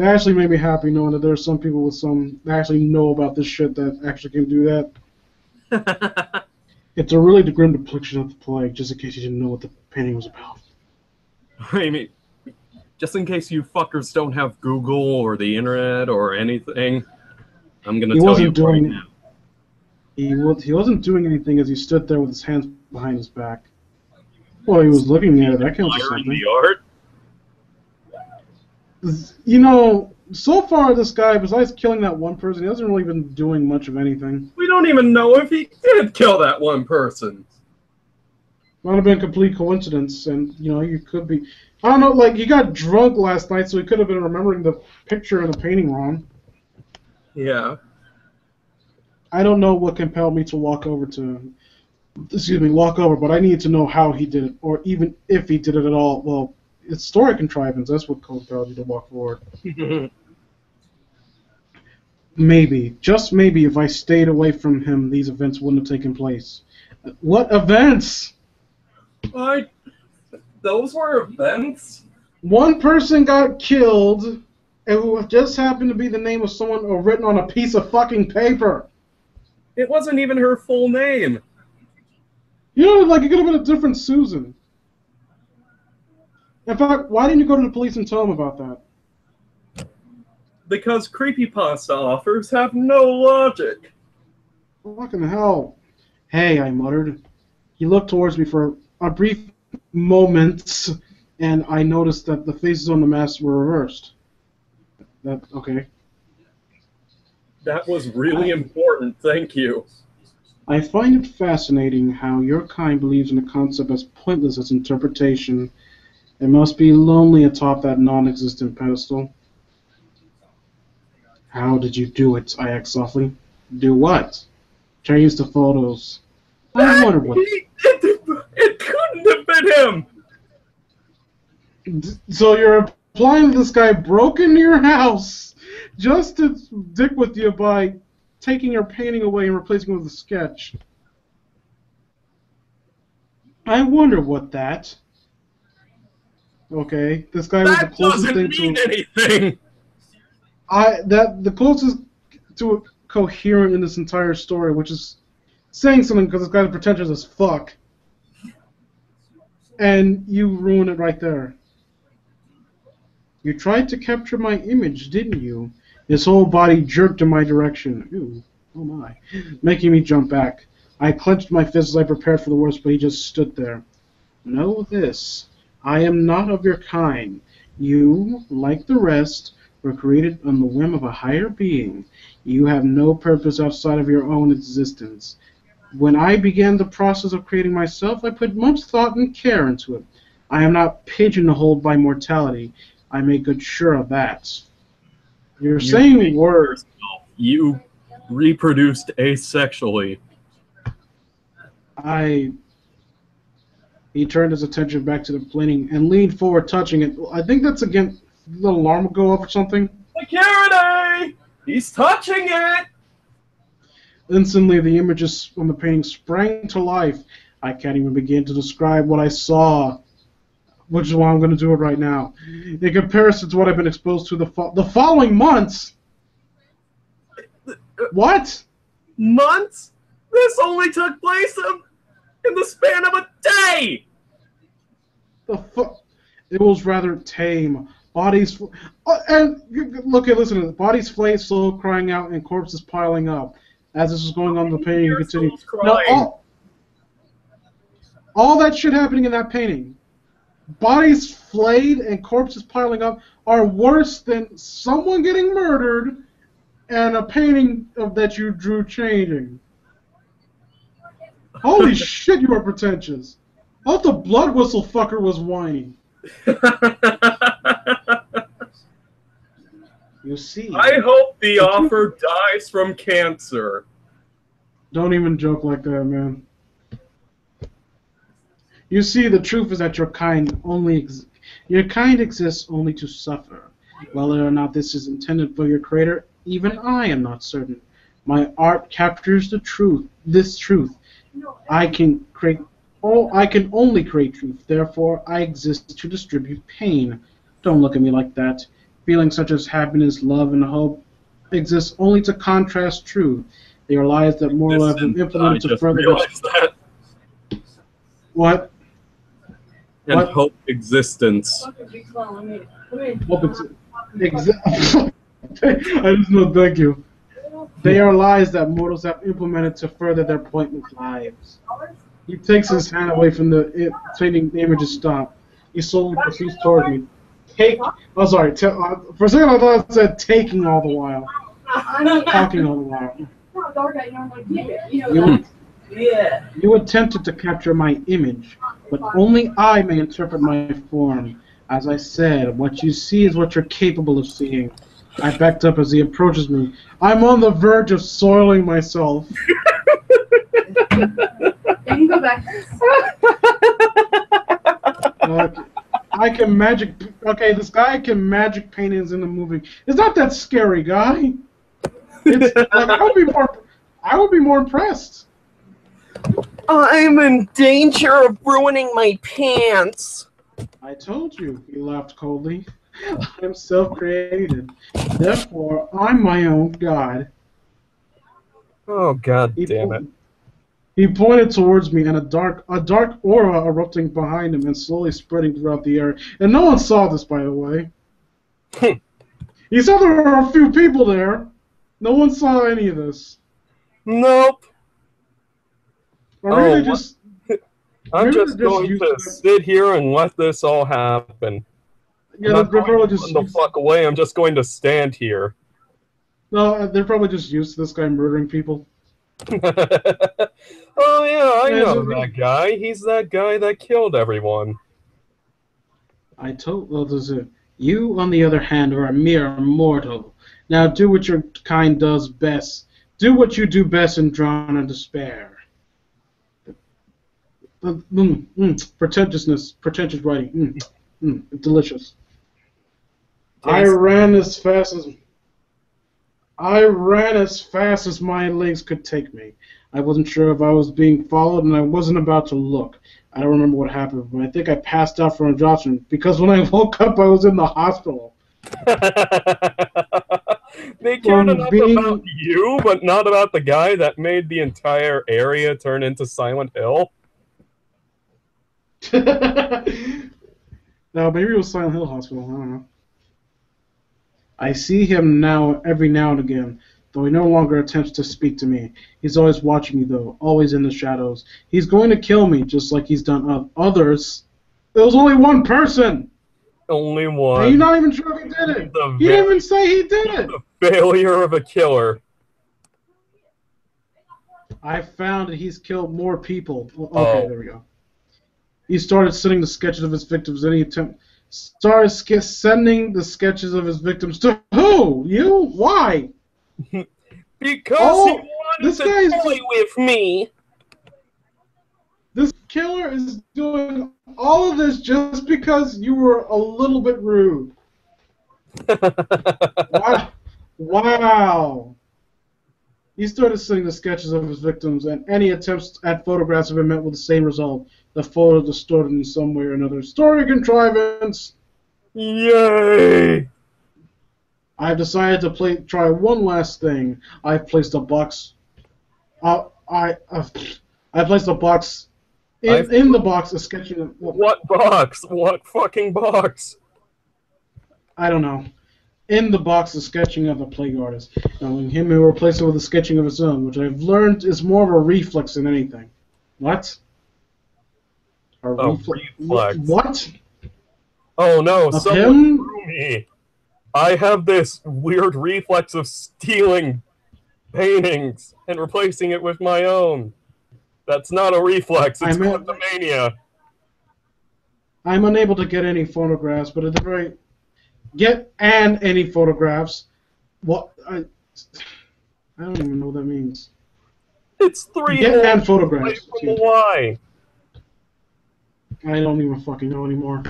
actually made me happy knowing that there's some people that actually know about this shit that actually can do that. It's a really grim depiction of the plague, just in case you didn't know what the painting was about. I mean, just in case you fuckers don't have Google or the internet or anything, I'm gonna tell you right now. He wasn't doing anything as he stood there with his hands behind his back. Well, he was looking at it. That counts as something. The art? You know, so far this guy, besides killing that one person, he hasn't really been doing much of anything. We don't even know if he did kill that one person. Might have been a complete coincidence, and you could be. I don't know, like he got drunk last night, so he could have been remembering the picture and the painting wrong. Yeah. I don't know what compelled me to walk over, but I need to know how he did it, or even if he did it at all. Well, it's story contrivance. That's what compelled you to walk forward. Maybe, just maybe, if I stayed away from him, these events wouldn't have taken place. What events? Those were events? One person got killed, and who just happened to be the name of someone written on a piece of fucking paper. It wasn't even her full name. You know, like, it could have been a different Susan. In fact, why didn't you go to the police and tell them about that? Because creepypasta offers have no logic. Fucking hell. Hey, I muttered. He looked towards me for a brief moment, and I noticed that the faces on the masks were reversed. Okay. That was really important, thank you. I find it fascinating how your kind believes in a concept as pointless as interpretation. It must be lonely atop that non-existent pedestal. How did you do it? I asked softly. Do what? Change the photos. I wonder what. It couldn't have been him! So you're implying this guy broke into your house just to dick with you by taking your painting away and replacing it with a sketch. I wonder what that. Okay, this guy was the closest thing to. That doesn't mean anything! The closest to coherent in this entire story, which is saying something because this guy's pretentious as fuck. And you ruin it right there. You tried to capture my image, didn't you? His whole body jerked in my direction. Ooh, oh my. Making me jump back. I clenched my fists as I prepared for the worst, but he just stood there. Know this. I am not of your kind. You, like the rest, were created on the whim of a higher being. You have no purpose outside of your own existence. When I began the process of creating myself, I put much thought and care into it. I am not pigeonholed by mortality. I make good sure of that. You're saying words. You reproduced asexually. He turned his attention back to the painting and leaned forward, touching it. I think that's again. The alarm will go off or something. Security! He's touching it! Instantly, the images on the painting sprang to life. I can't even begin to describe what I saw, which is why I'm going to do it right now. In comparison to what I've been exposed to the following months. What? Months? This only took place in the span of a day! The fuck? It was rather tame. Bodies, and look at listen to this. Bodies flayed, slow crying out, and corpses piling up. As this was going on in the painting, you continue. Now, all that shit happening in that painting, bodies flayed and corpses piling up, are worse than someone getting murdered and a painting that you drew changing. Holy shit, you are pretentious. I thought the blood whistle fucker was whiny. You see. I hope the offer dies from cancer. Don't even joke like that, man. You see, the truth is that your kind exists only to suffer. Whether or not this is intended for your creator, even I am not certain. My art captures the truth. This truth. I can only create truth. Therefore, I exist to distribute pain. Don't look at me like that. Feelings such as happiness, love, and hope exist only to contrast truth. They are lies that moral have been implemented to further that. What? And What? hope existence. Hope I just know, thank you. They are lies that mortals have implemented to further their pointless lives. He takes his hand away from the painting. The image is stopped. He slowly proceeds toward me. For a second I thought it said taking all the while. Talking all the while. You attempted to capture my image, but only I may interpret my form. As I said, what you see is what you're capable of seeing. I backed up as he approaches me. I'm on the verge of soiling myself. Can you go back? I can magic. Okay, this guy can magic paintings in the movie. It's not that scary, guy. It's like I would be more impressed. I'm in danger of ruining my pants. I told you, he laughed coldly. I'm self-created. Therefore, I'm my own god. Oh, god He, damn it. he pointed towards me, and a dark aura erupting behind him and slowly spreading throughout the air. And no one saw this, by the way. He saw there were a few people there. No one saw any of this. Nope. Or maybe they Oh, just. I'm maybe just they're going used to sit here and let this all happen. Yeah, I'm not they're going probably to just. run the fuck away. I'm just going to stand here. No, they're probably just used to this guy murdering people. Oh yeah, I Yeah, know that guy. He's that guy that killed everyone. I told. Well, there's a. You, on the other hand, are a mere mortal. Now do what your kind does best. Do what you do best in Drawn and Despair. Pretentiousness, pretentious writing. Delicious. I ran as fast as my legs could take me. I wasn't sure if I was being followed, and I wasn't about to look. I don't remember what happened, but I think I passed out from exhaustion because when I woke up, I was in the hospital. They cared enough about you, but not about the guy that made the entire area turn into Silent Hill. No, maybe it was Silent Hill Hospital. I don't know. I see him now every now and again, though he no longer attempts to speak to me. He's always watching me, though, always in the shadows. He's going to kill me, just like he's done others. There was only one person! Only one. And you're not even sure if he did it. He didn't even say he did it. The failure of a killer. I found that he's killed more people. Okay, there we go. He started sending the sketches of his victims. Started sending the sketches of his victims to who? You? Why? Because he wanted to play with me. This killer is doing all of this just because you were a little bit rude. Wow. He started sending the sketches of his victims, and any attempts at photographs have been met with the same result. The photo distorted in some way or another. Story contrivance! Yay! I've decided to try one last thing. I've placed a box. I placed a box. In the box, a sketching of. What box? What fucking box? I don't know. In the box, a sketching of a plague artist. Now, him will replace it with a sketching of his own, which I've learned is more of a reflex than anything. What? A reflex. What? Oh no, of someone him? threw me. I have this weird reflex of stealing paintings and replacing it with my own. That's not a reflex, it's kleptomania. I'm unable to get any photographs, but at the very... any photographs. What? I don't even know what that means. It's 3 Get and photographs. Why? I don't even fucking know anymore.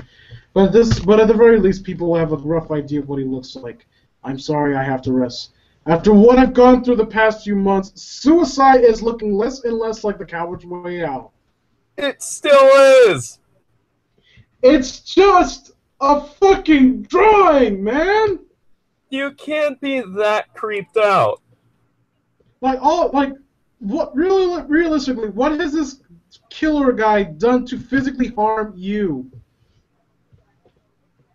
But at the very least, people will have a rough idea of what he looks like. I'm sorry, I have to rest. After what I've gone through the past few months, suicide is looking less and less like the coward's way out. It still is! It's just a fucking drawing, man! You can't be that creeped out. Realistically, what has this killer guy done to physically harm you?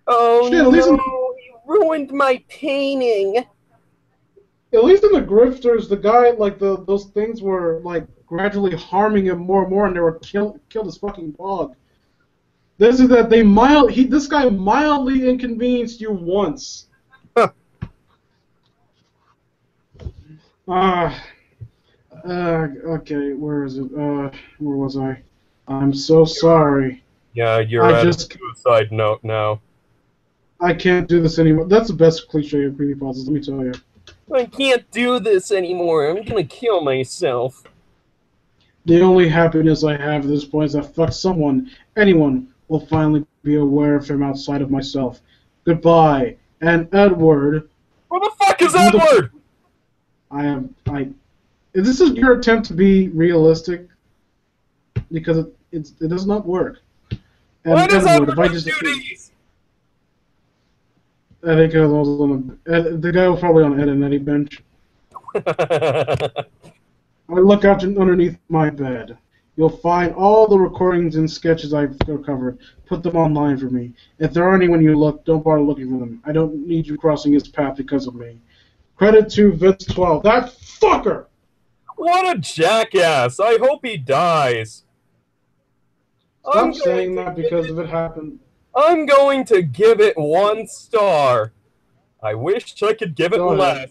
Oh shit, no, you ruined my painting. At least in the grifters, the guy, those things were, gradually harming him more and more, and they were killed his fucking dog. This is that this guy mildly inconvenienced you once. Okay, where is it? Where was I? I'm so sorry. Yeah, you're at a suicide note now. I can't do this anymore. That's the best cliche of creepypastas, let me tell you. I can't do this anymore. I'm gonna kill myself. The only happiness I have at this point is that anyone, will finally be aware of him outside of myself. Goodbye. And Edward. Who the fuck is Who the- Edward? This is your attempt to be realistic, because it does not work. And Why does Edward, Edward if I just, do these? I think it was on the guy was probably on Ed and Eddie bench. I look out underneath my bed. You'll find all the recordings and sketches I've recovered. Put them online for me. If there aren't anyone you look, don't bother looking for them. I don't need you crossing his path because of me. Credit to Vince12. That fucker! What a jackass! I hope he dies. Stop saying that because if it happened. I'm going to give it 1 star. I wish I could give it Go ahead.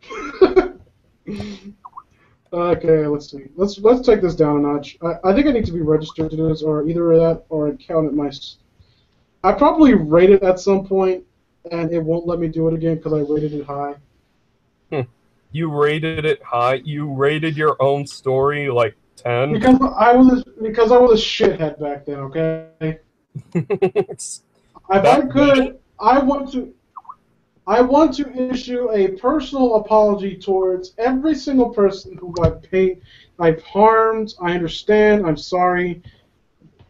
less. Okay, let's see. Let's take this down a notch. I think I need to be registered to do this, or either that, or account at my. I probably rate it at some point, and it won't let me do it again because I rated it high. You rated it high? You rated your own story like 10? Because I was a shithead back then. Okay. If I could, I want to issue a personal apology towards every single person who I've harmed. I understand. I'm sorry.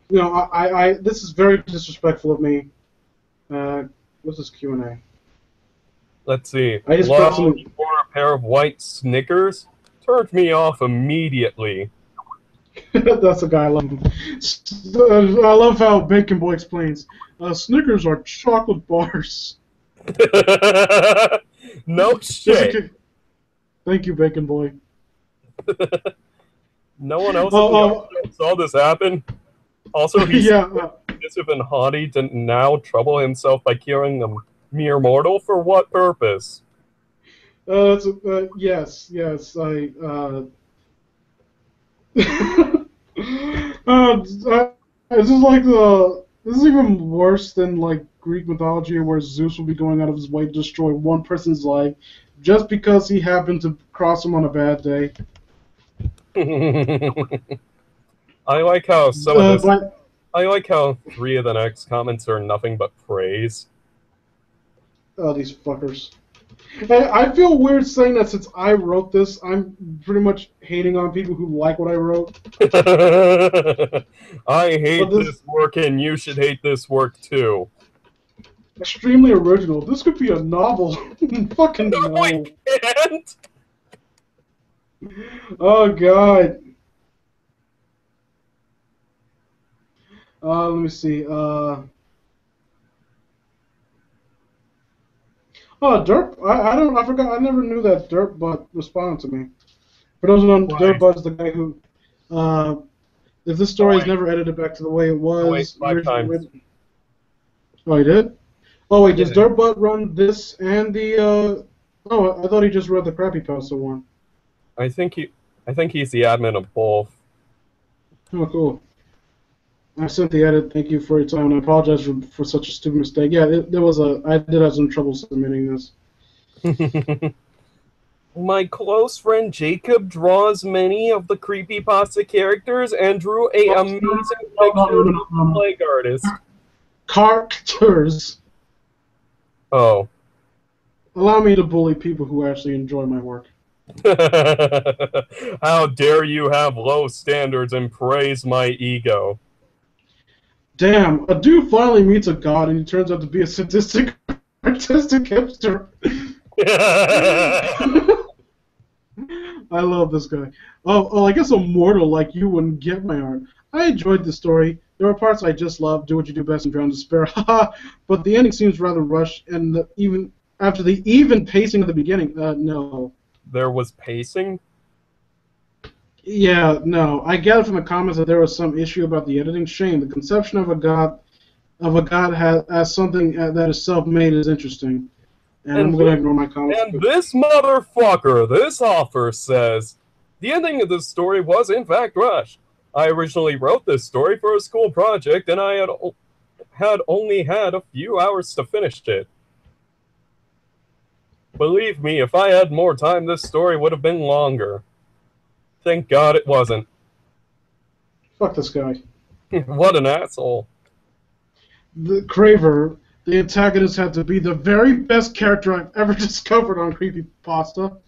You know, this is very disrespectful of me. What's this Q&A? Let's see. I just Love personally- for a pair of white Snickers turned me off immediately. That's the guy I love. I love how Bacon Boy explains. Snickers are chocolate bars. No shit. Thank you, Bacon Boy. No one else saw this happen. Also, he's submissive and haughty to now trouble himself by killing a mere mortal for what purpose? Yes. This is even worse than like Greek mythology, where Zeus will be going out of his way to destroy one person's life just because he happened to cross him on a bad day. I like how I like how 3 of the next comments are nothing but praise. Oh, these fuckers. And I feel weird saying that since I wrote this, I'm pretty much hating on people who like what I wrote. I hate this work, and you should hate this work too. Extremely original. This could be a novel. Fucking No, no. I can't. Oh god. Let me see. Oh, Derp. I forgot. I never knew that Derp Butt responded to me. For those who don't know, Derp Butt's the guy who, if this story is never edited back to the way it was. 5 times. Oh, he did? Oh, wait, does Derp Butt run this and the, oh, I thought he just read the Crappy Pasta one. I think he's the admin of both. Oh, cool. I sent the edit. Thank you for your time, and I apologize for such a stupid mistake. Yeah, I did have some trouble submitting this. My close friend Jacob draws many of the creepypasta characters and drew a amazing picture of the plague artist. Characters. Oh. Allow me to bully people who actually enjoy my work. How dare you have low standards and praise my ego? Damn, a dude finally meets a god and he turns out to be a sadistic, artistic hipster. I love this guy. Oh, I guess a mortal like you wouldn't get my art. I enjoyed the story. There are parts I just love. Do what you do best and drown despair. Haha. But the ending seems rather rushed, and even after the even pacing at the beginning, no. There was pacing? Yeah, no. I gathered from the comments that there was some issue about the editing. Shame. The conception of a god as something that is self-made is interesting. And I'm going to ignore my comments. And this motherfucker, this author says, the ending of this story was in fact rushed. I originally wrote this story for a school project, and had only had a few hours to finish it. Believe me, if I had more time, this story would have been longer. Thank God it wasn't. Fuck this guy. What an asshole. The Craver, the antagonist, had to be the very best character I've ever discovered on Creepypasta.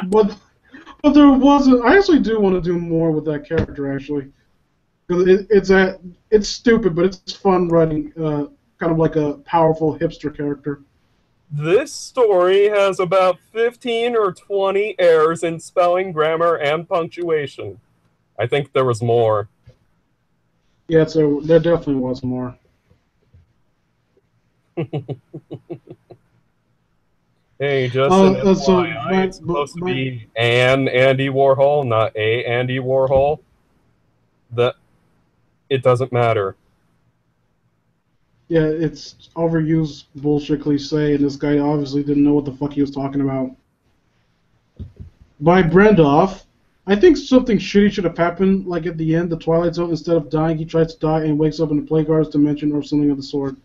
But there wasn't. I actually do want to do more with that character, actually. Because it's stupid, but it's fun writing, kind of like a powerful hipster character. This story has about 15 or 20 errors in spelling, grammar, and punctuation. I think there was more. Yeah, so there definitely was more. Hey, just an So FYI, it's supposed to be an Andy Warhol, not a Andy Warhol. That it doesn't matter. Yeah, it's overused bullshit cliche, and this guy obviously didn't know what the fuck he was talking about. By Brendoff, I think something shitty should have happened, like at the end, the Twilight Zone, instead of dying, he tries to die and wakes up in the Plagueard's dimension or something of the sort.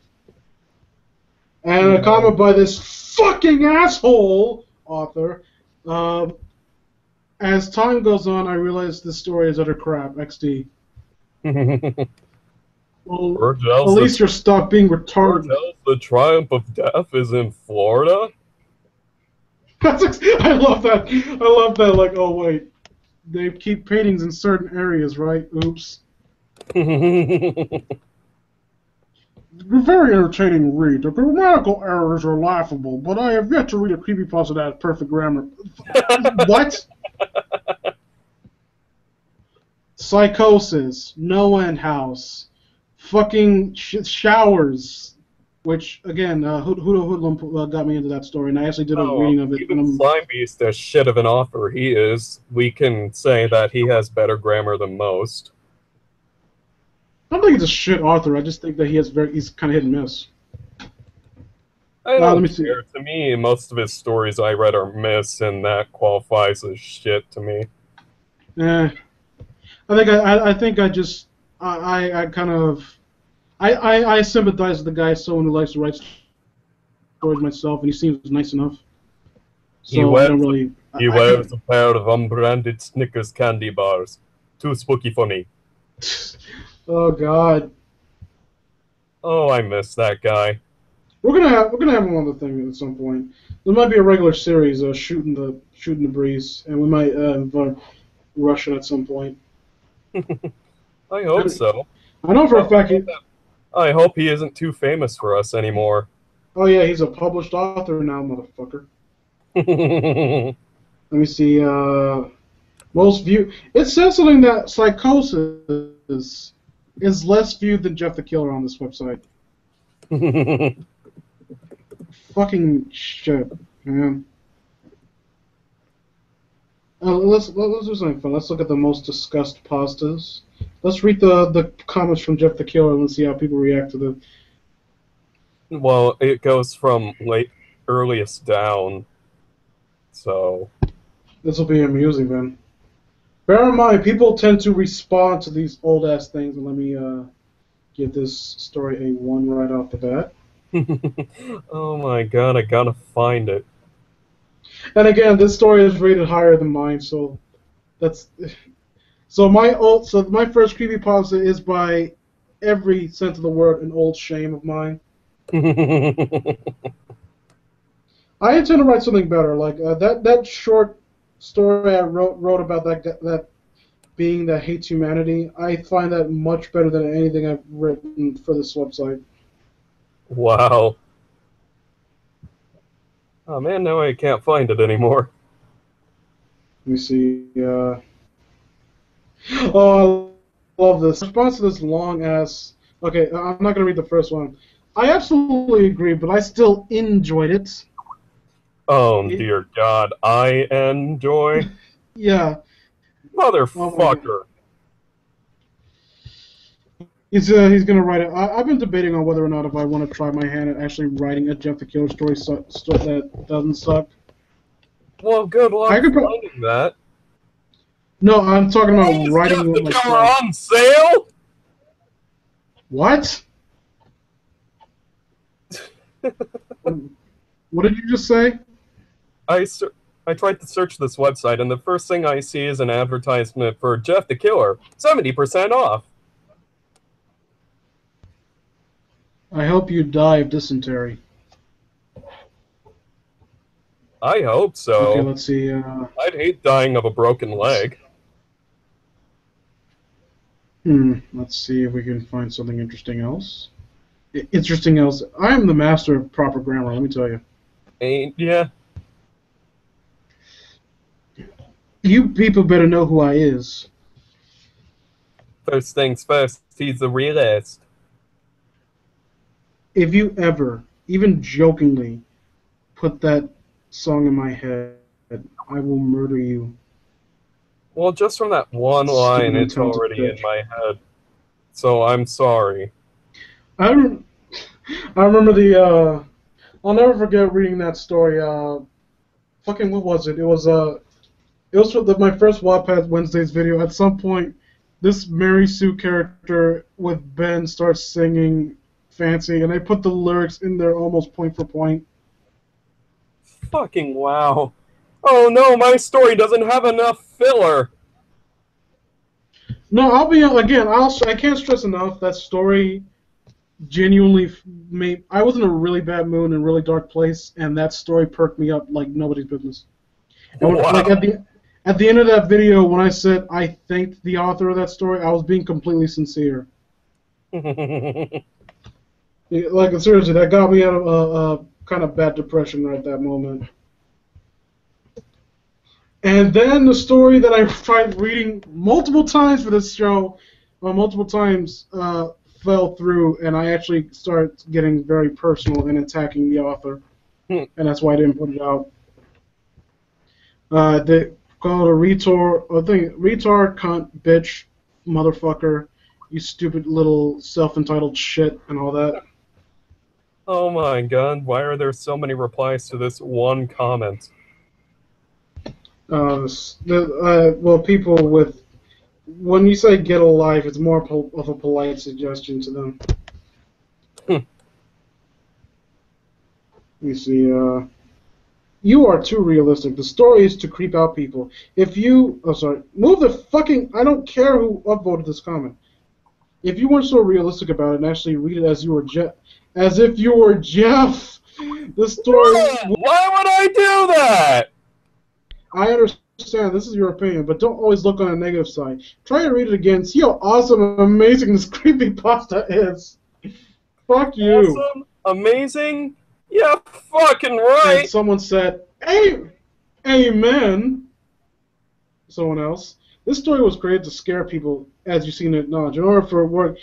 And a comment by this fucking asshole author. As time goes on, I realize this story is utter crap. XD. Well, at least you're stopped being retarded. The triumph of death is in Florida? I love that. I love that. Like, oh wait, they keep paintings in certain areas, right? Oops. Very entertaining read. The grammatical errors are laughable, but I have yet to read a creepypasta that has perfect grammar. What? Psychosis, No End House, fucking showers, which again, Hoodlum got me into that story, and I actually did a reading of it. Even Slime Beast, as shit of an author he is, we can say that he has better grammar than most. I don't think he's a shit author. I just think that he's kind of hit and miss. I don't care. To me, most of his stories I read are miss, and that qualifies as shit to me. I think I sympathize with the guy, someone who likes to write stories myself, and he seems nice enough. So he wears a pair of unbranded Snickers candy bars. Too spooky for me. Oh God. Oh, I miss that guy. We're gonna have him on the thing at some point. There might be a regular series, shooting the breeze, and we might invite Russian at some point. I hope so. I know for a fact I hope he isn't too famous for us anymore. Oh yeah, he's a published author now, motherfucker. Let me see. Most viewed. It says something that Psychosis is less viewed than Jeff the Killer on this website. Fucking shit, man. Let's do something fun. Let's look at the most discussed pastas. Let's read the comments from Jeff the Killer and see how people react to them. Well, it goes from earliest down, so this will be amusing then. Bear in mind, people tend to respond to these old ass things, and let me give this story a 1 right off the bat. Oh my God, I gotta find it. And again, this story is rated higher than mine, so that's my first creepypasta is by every sense of the word an old shame of mine. I intend to write something better, like that short story I wrote about that being that hates humanity. I find that much better than anything I've written for this website. Wow. Oh man, now I can't find it anymore. Let me see. Oh, I love this. In response to this long ass. Okay, I'm not gonna read the first one. I absolutely agree, but I still enjoyed it. Oh dear God, I enjoy. Yeah. Motherfucker. He's gonna write it. I've been debating on whether or not if I want to try my hand at actually writing a Jeff the Killer story that doesn't suck. Well, good luck finding that. No, I'm talking about writing one myself. On sale? What? What did you just say? I tried to search this website, and the first thing I see is an advertisement for Jeff the Killer, 70% off. I hope you die of dysentery. I hope so. Okay, let's see. I'd hate dying of a broken leg. Let's see if we can find something interesting else. Interesting else. I am the master of proper grammar, let me tell you. Yeah. You people better know who I is. First things first, he's the realist. If you ever, even jokingly, put that song in my head, I will murder you. Well, just from that one line, it's already in my head. So I'm sorry. I remember the, I'll never forget reading that story, fucking, what was it? It was my first Wattpad Wednesdays video. At some point, this Mary Sue character with Ben starts singing Fancy, and they put the lyrics in there almost point for point. Fucking wow. Oh no, my story doesn't have enough filler. No, I'll be, again, I can't stress enough, that story genuinely made, I was in a really bad mood and a really dark place, and that story perked me up like nobody's business. And Wow. like at the end of that video, when I said I thanked the author of that story, I was being completely sincere. Like, seriously, that got me out of a kind of bad depression right at that moment. And then the story that I tried reading multiple times for this show, multiple times, fell through, and I actually started getting very personal and attacking the author. And that's why I didn't put it out. They called a retard, cunt, bitch, motherfucker, you stupid little self-entitled shit, and all that. Oh my god, why are there so many replies to this one comment? Well, people with, when you say get a life, it's more of a polite suggestion to them. You see, you are too realistic. The story is to creep out people. If you, oh sorry, move the fucking, I don't care who upvoted this comment. If you weren't so realistic about it and actually read it as you were as if you were Jeff, the story. Why would I do that? I understand, this is your opinion, but don't always look on a negative side. Try to read it again, see how awesome and amazing this creepypasta is. Fuck you. Awesome? Amazing? Yeah, fucking right. And someone said, hey, amen. Someone else. This story was created to scare people, as you've seen it acknowledge. In order for it to work,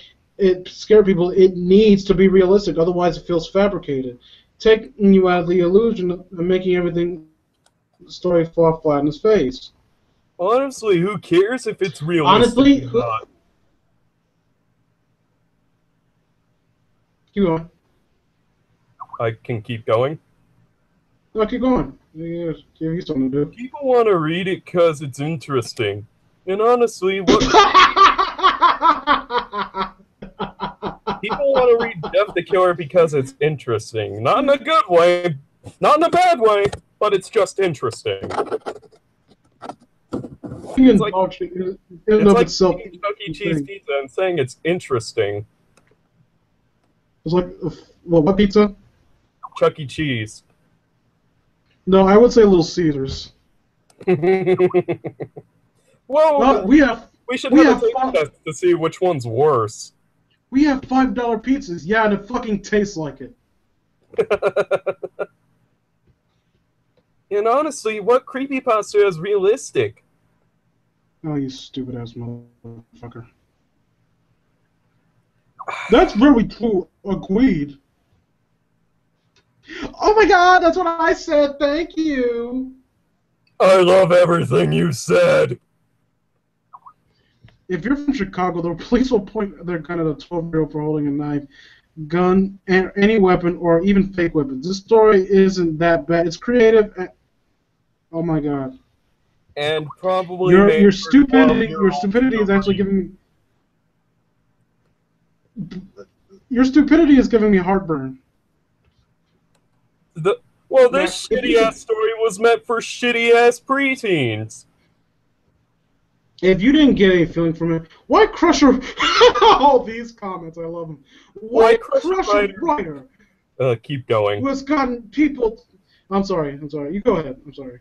scare people, it needs to be realistic, otherwise it feels fabricated. Taking you out of the illusion and making everything story fall flat in his face. Honestly, who cares if it's realistic Honestly, or not? Keep going. I can keep going? No, keep going. Yeah, give you something to do. People want to read it because it's interesting. And honestly, what... People want to read Jeff the Killer because it's interesting. Not in a good way, not in a bad way, but it's just interesting. It's like, eating Chuck E. Cheese pizza and saying it's interesting. It's like, what pizza? Chuck E. Cheese. No, I would say Little Caesars. Well, we should have a taste test to see which one's worse. We have $5 pizzas, yeah, and it fucking tastes like it. And honestly, what creepypasta is realistic? Oh, you stupid ass motherfucker. That's very true. Agreed. Oh my god, that's what I said. Thank you. I love everything you said. If you're from Chicago, the police will point their gun at a 12-year-old for holding a knife, gun, and any weapon, or even fake weapons. This story isn't that bad. It's creative. Oh my god. And probably your stupidity is actually giving me. Your stupidity is giving me heartburn. Well, Now, this shitty-ass story was meant for shitty-ass preteens. If you didn't get any feeling from it, why Crusher? All these comments, I love them. Why Crusher Writer? Keep going. Who has gotten people? I'm sorry. You go ahead. I'm sorry.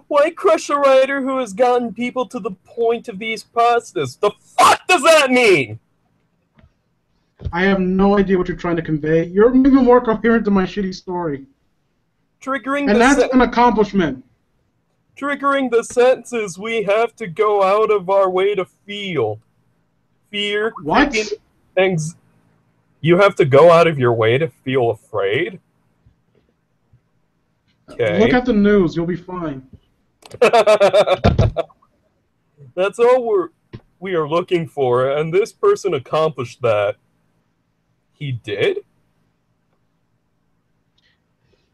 Why crush a writer who has gotten people to the point of these pastas? The fuck does that mean? I have no idea what you're trying to convey. You're even more coherent than my shitty story. And that's an accomplishment. Triggering the senses we have to go out of our way to feel. Fear. What? Things. You have to go out of your way to feel afraid? Okay. Look at the news. You'll be fine. That's all we are looking for, and this person accomplished that. He did?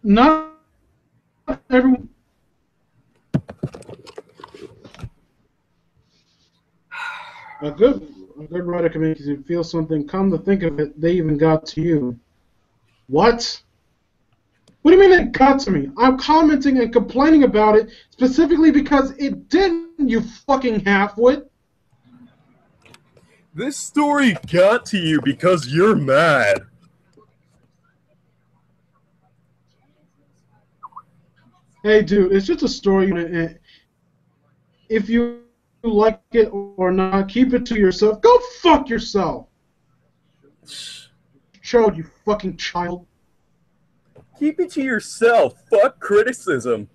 Not everyone. A good writer can make you feel something. Come to think of it, they even got to you. What? What do you mean it got to me? I'm commenting and complaining about it specifically because it didn't, you fucking halfwit. This story got to you because you're mad. Hey, dude, it's just a story. If you like it or not, keep it to yourself. Go fuck yourself. Child, you fucking child. Keep it to yourself. Fuck criticism.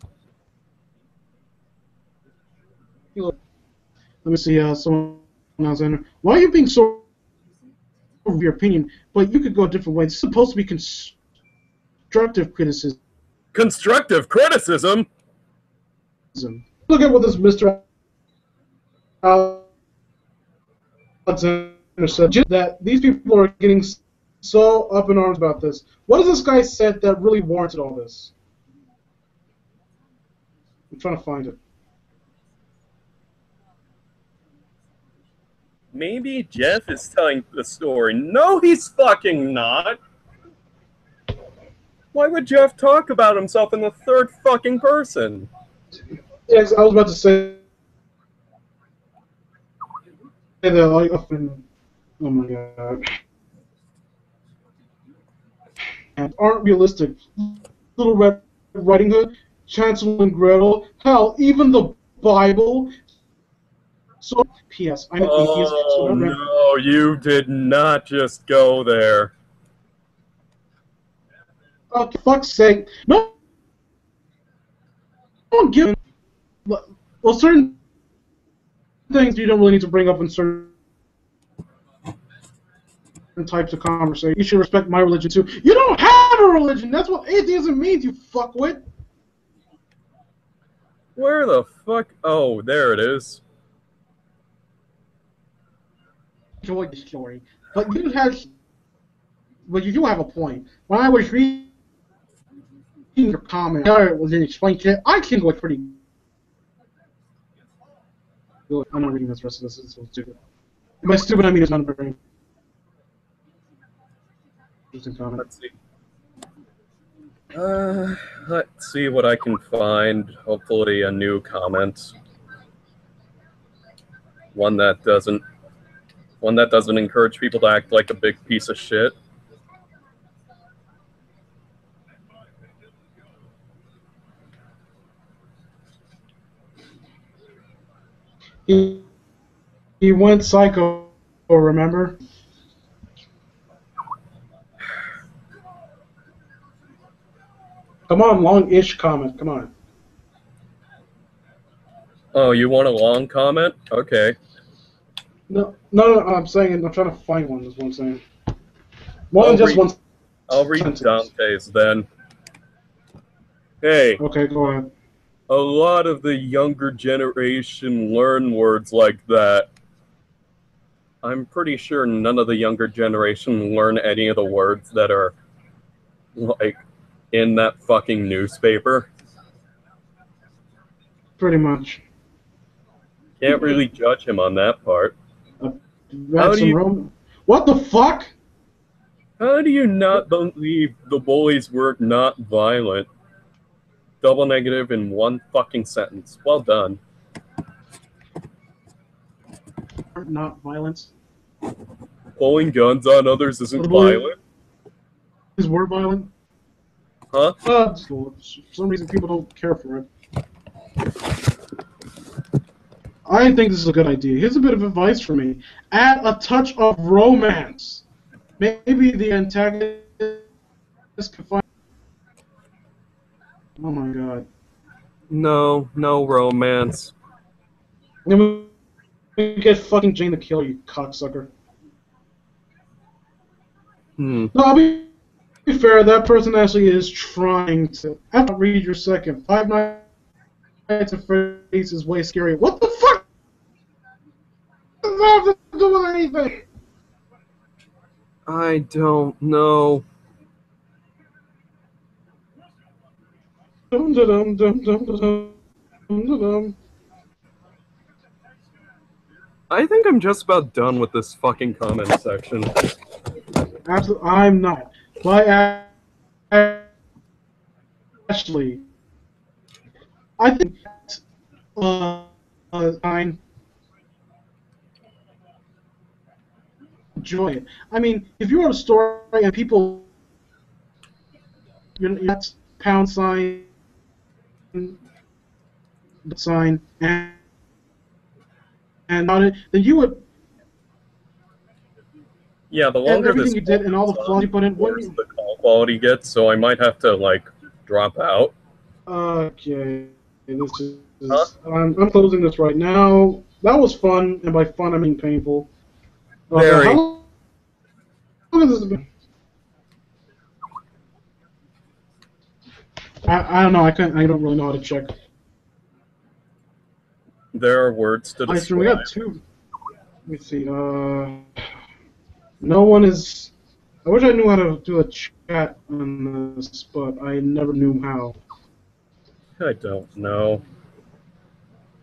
Let me see. Someone else in there. Why are you being so over your opinion? But you could go a different way. It's supposed to be constructive criticism. Constructive criticism? Look at what this Mr. Alexander said. That these people are getting so up in arms about this. What has this guy said that really warranted all this? I'm trying to find it. Maybe Jeff is telling the story. No, he's fucking not. Why would Jeff talk about himself in the third fucking person? Yes, I was about to say that. Oh my god. And aren't realistic. Little Red Riding Hood, Chancellor and Gretel, hell, even the Bible. So, P.S. I'm an atheist. Oh no, you did not just go there. Oh, for fuck's sake. No one gives. Well, certain things you don't really need to bring up in certain types of conversation. You should respect my religion too. You don't have a religion! That's what atheism means, you fuckwit! Where the fuck? Oh, there it is. Enjoyed the story. But you do have a point. When I was reading your comment, it was explained to it, I think it was pretty good. I'm not reading this rest of this, it's so stupid. By stupid, I mean it's not very interesting comment. Let's see what I can find. Hopefully a new comment. One that doesn't encourage people to act like a big piece of shit. He went psycho, remember? Come on, long-ish comment, come on. Oh, you want a long comment? Okay. No, I'm saying, I'm trying to find one, is what I'm saying. More than just one I'll read sentence. Dante's then. Hey. Okay, go ahead. A lot of the younger generation learn words like that. I'm pretty sure none of the younger generation learn any of the words that are, like, in that fucking newspaper. Pretty much. Can't really judge him on that part. What the fuck? How do you not believe the bullies were not violent? Double negative in one fucking sentence. Well done. Not violence. Pulling guns on others isn't violent? Is word violent? Huh? For some reason, people don't care for it. I think this is a good idea. Here's a bit of advice for me. Add a touch of romance. Maybe the antagonist can find... Oh my god. No romance. Then we get fucking Jane the Killer, you cocksucker. No, I'll be fair, that person actually is trying to... I have to read your second. Five Nights at Freddy's is way scarier. What the fuck does that have to do with anything? I don't know. Dum dum dum dum dum dum dum. I think I'm just about done with this fucking comment section. Absolutely, I'm not. By Ashley, I think fine. Enjoy it. I mean, if you wrote a story and people, that's pound sign, sign, and on it, then you would. Yeah, the And longer everything this you did and all the goes flaws you put in. the worse the call quality gets, so I might have to, like, drop out. Okay, this is. Huh? I'm closing this right now. That was fun, and by fun I mean painful. Very. How long has this been? I don't know. I don't really know how to check. There are words to I describe. we got two. Let me see. No one is. I wish I knew how to do a chat on this, but I never knew how. I don't know.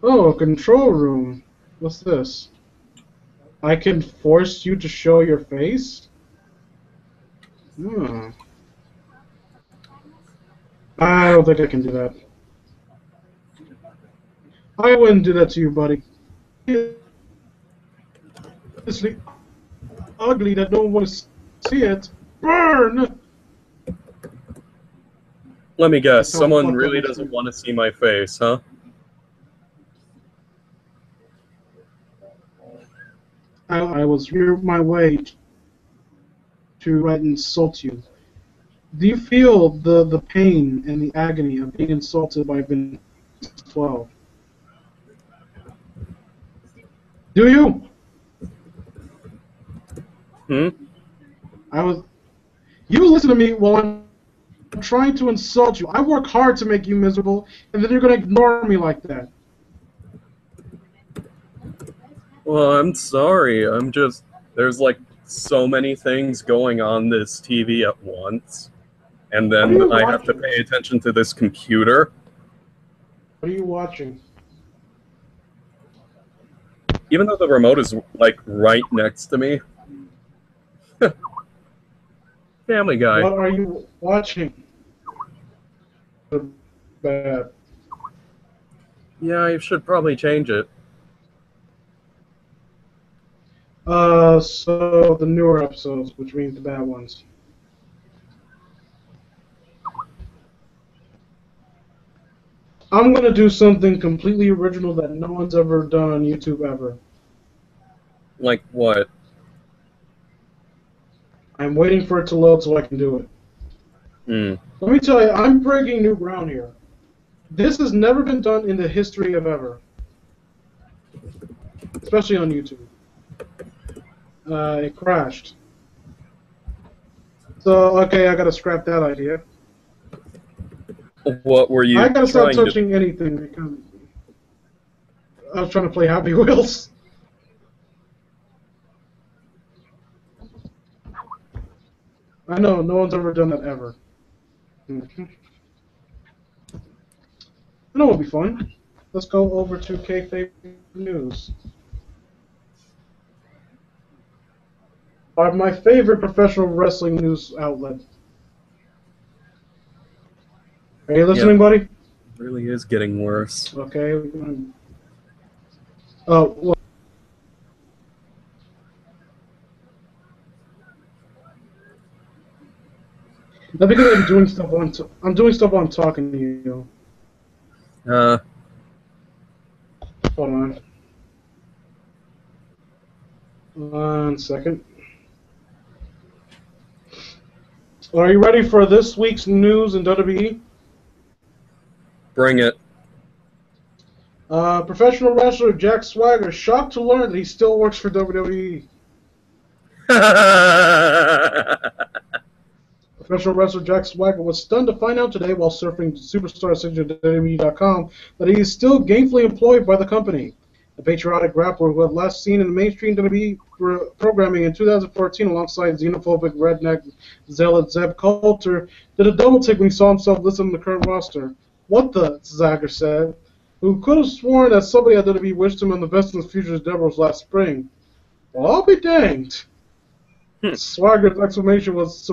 Oh, a control room. What's this? I can force you to show your face? Hmm. I don't think I can do that. I wouldn't do that to you, buddy. It's ugly that no one wants to see it. Burn! Let me guess, That's how I someone fucked up really my doesn't stream. want to see my face, huh? I was here my way to insult you. Do you feel the pain and the agony of being insulted by Vince 12? Do you? Hmm? You listen to me while I'm trying to insult you. I work hard to make you miserable, and then you're gonna ignore me like that. Well, I'm sorry. I'm just... There's, like, so many things going on this TV at once. And What are then you I have to watching? pay attention to this computer. What are you watching? Even though the remote is, like, right next to me. Family Guy. What are you watching? Bad. Yeah, I should probably change it. So the newer episodes, which means the bad ones. I'm gonna do something completely original that no one's ever done on YouTube ever. Like what? I'm waiting for it to load so I can do it. Hmm. Let me tell you, I'm breaking new ground here. This has never been done in the history of ever. Especially on YouTube. It crashed. So, okay, I gotta scrap that idea. What were you I gotta stop trying to... touching anything because I was trying to play Happy Wheels. I know, no one's ever done that ever. I know it'll be fun. Let's go over to Kayfabe News. are my favorite professional wrestling news outlet. Are you Yeah, listening, buddy? it really is getting worse. Okay. Well, that's because I'm doing stuff on. I'm doing stuff while I'm talking to you. Uh, Hold on. 1 second. Are you ready for this week's news in WWE? bring it. Professional wrestler Jack Swagger shocked to learn that he still works for WWE. Professional wrestler Jack Swagger was stunned to find out today while surfing superstar.WWE.com that he is still gainfully employed by the company. The patriotic grappler who had last seen in mainstream WWE programming in 2014 alongside xenophobic redneck zealot Zeb Coulter did a double take when he saw himself listed on the current roster. What the? Swagger said, who could have sworn that somebody at WWE wished him on the best in the future's Devils last spring. Well, I'll be danged. Swagger's exclamation was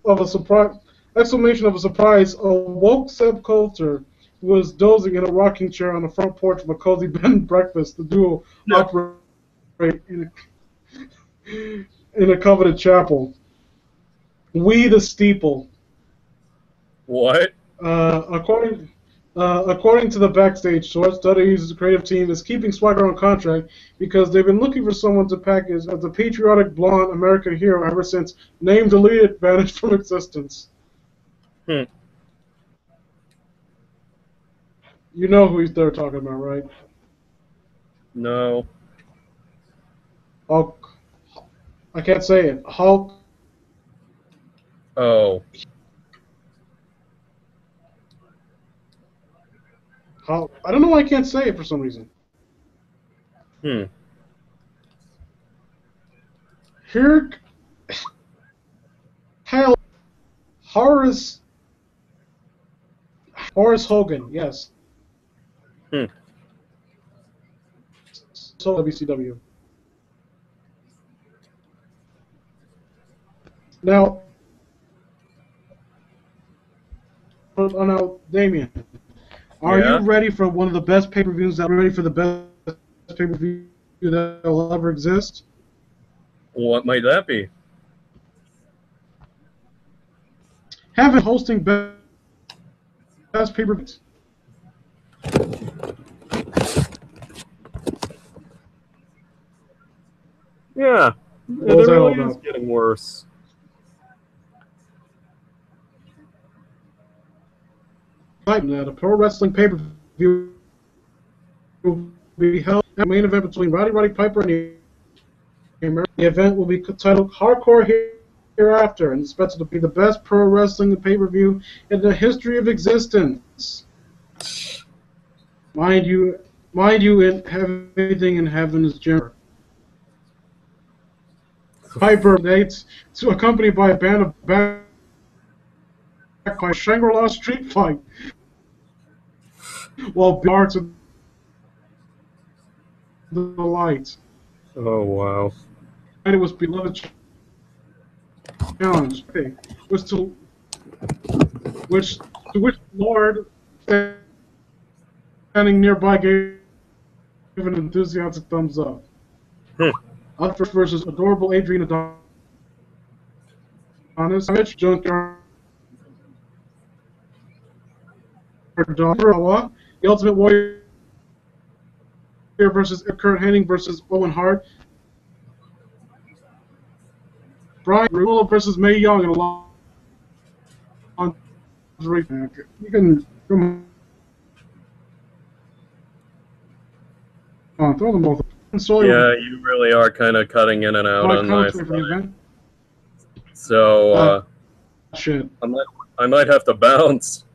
of a surprise. Exclamation of a surprise awoke Seb Coulter, who was dozing in a rocking chair on the front porch of a cozy bed and breakfast. The duo No. operate in a coveted chapel. We the steeple. What? According to the backstage source, WWE's creative team is keeping Swagger on contract because they've been looking for someone to package as a patriotic blonde American hero ever since Name Deleted vanished from existence. Hmm. You know who they're talking about, right? No. Hulk. I can't say it. Hulk. Oh. Hulk. I don't know why I can't say it for some reason. Hmm. Here. Hell. Horace Hogan, yes. Hmm. So WCW. Now, Damien, are you Yeah? ready for one of the best pay-per-views that ready for the best pay-per-view that will ever exist? What might that be? Having hosting best pay-per-views. Yeah. What It was that all really is about? getting worse. That a pro wrestling pay-per-view will be held at the main event between Roddy Piper and the American. The event will be titled Hardcore Hereafter and is expected to be the best pro wrestling pay-per-view in the history of existence. Mind you, everything in heaven is general. Piper dates to accompanied by a band of back by Shangri-La Street Fight, while parts of the lights. Oh, wow. And it was beloved challenge, was to which Lord standing nearby gave an enthusiastic thumbs up. Hmm. Up first versus adorable Adrian Adonis, Junkyard Dog, the Ultimate Warrior versus Kurt Hennig versus Owen Hart, Brian Rula versus Mae Young in a lingerie match. You can come on, throw them both. Yeah, you really are kind of cutting in and out on my commentary for the side. event. So, Shit. I might have to bounce.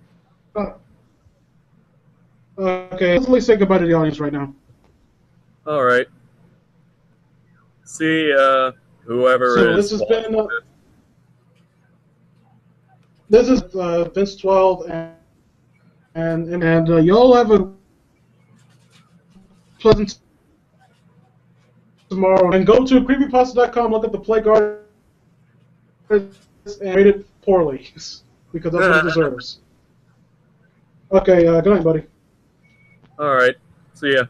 Okay, let's at least say goodbye to the audience right now. All right. See, whoever So is. this has been this is Vince 12 and y'all have a pleasant tomorrow. And go to creepypasta.com, look at the Plague Artist, and rate it poorly, because that's what it deserves. Okay, good night, buddy. All right. See ya.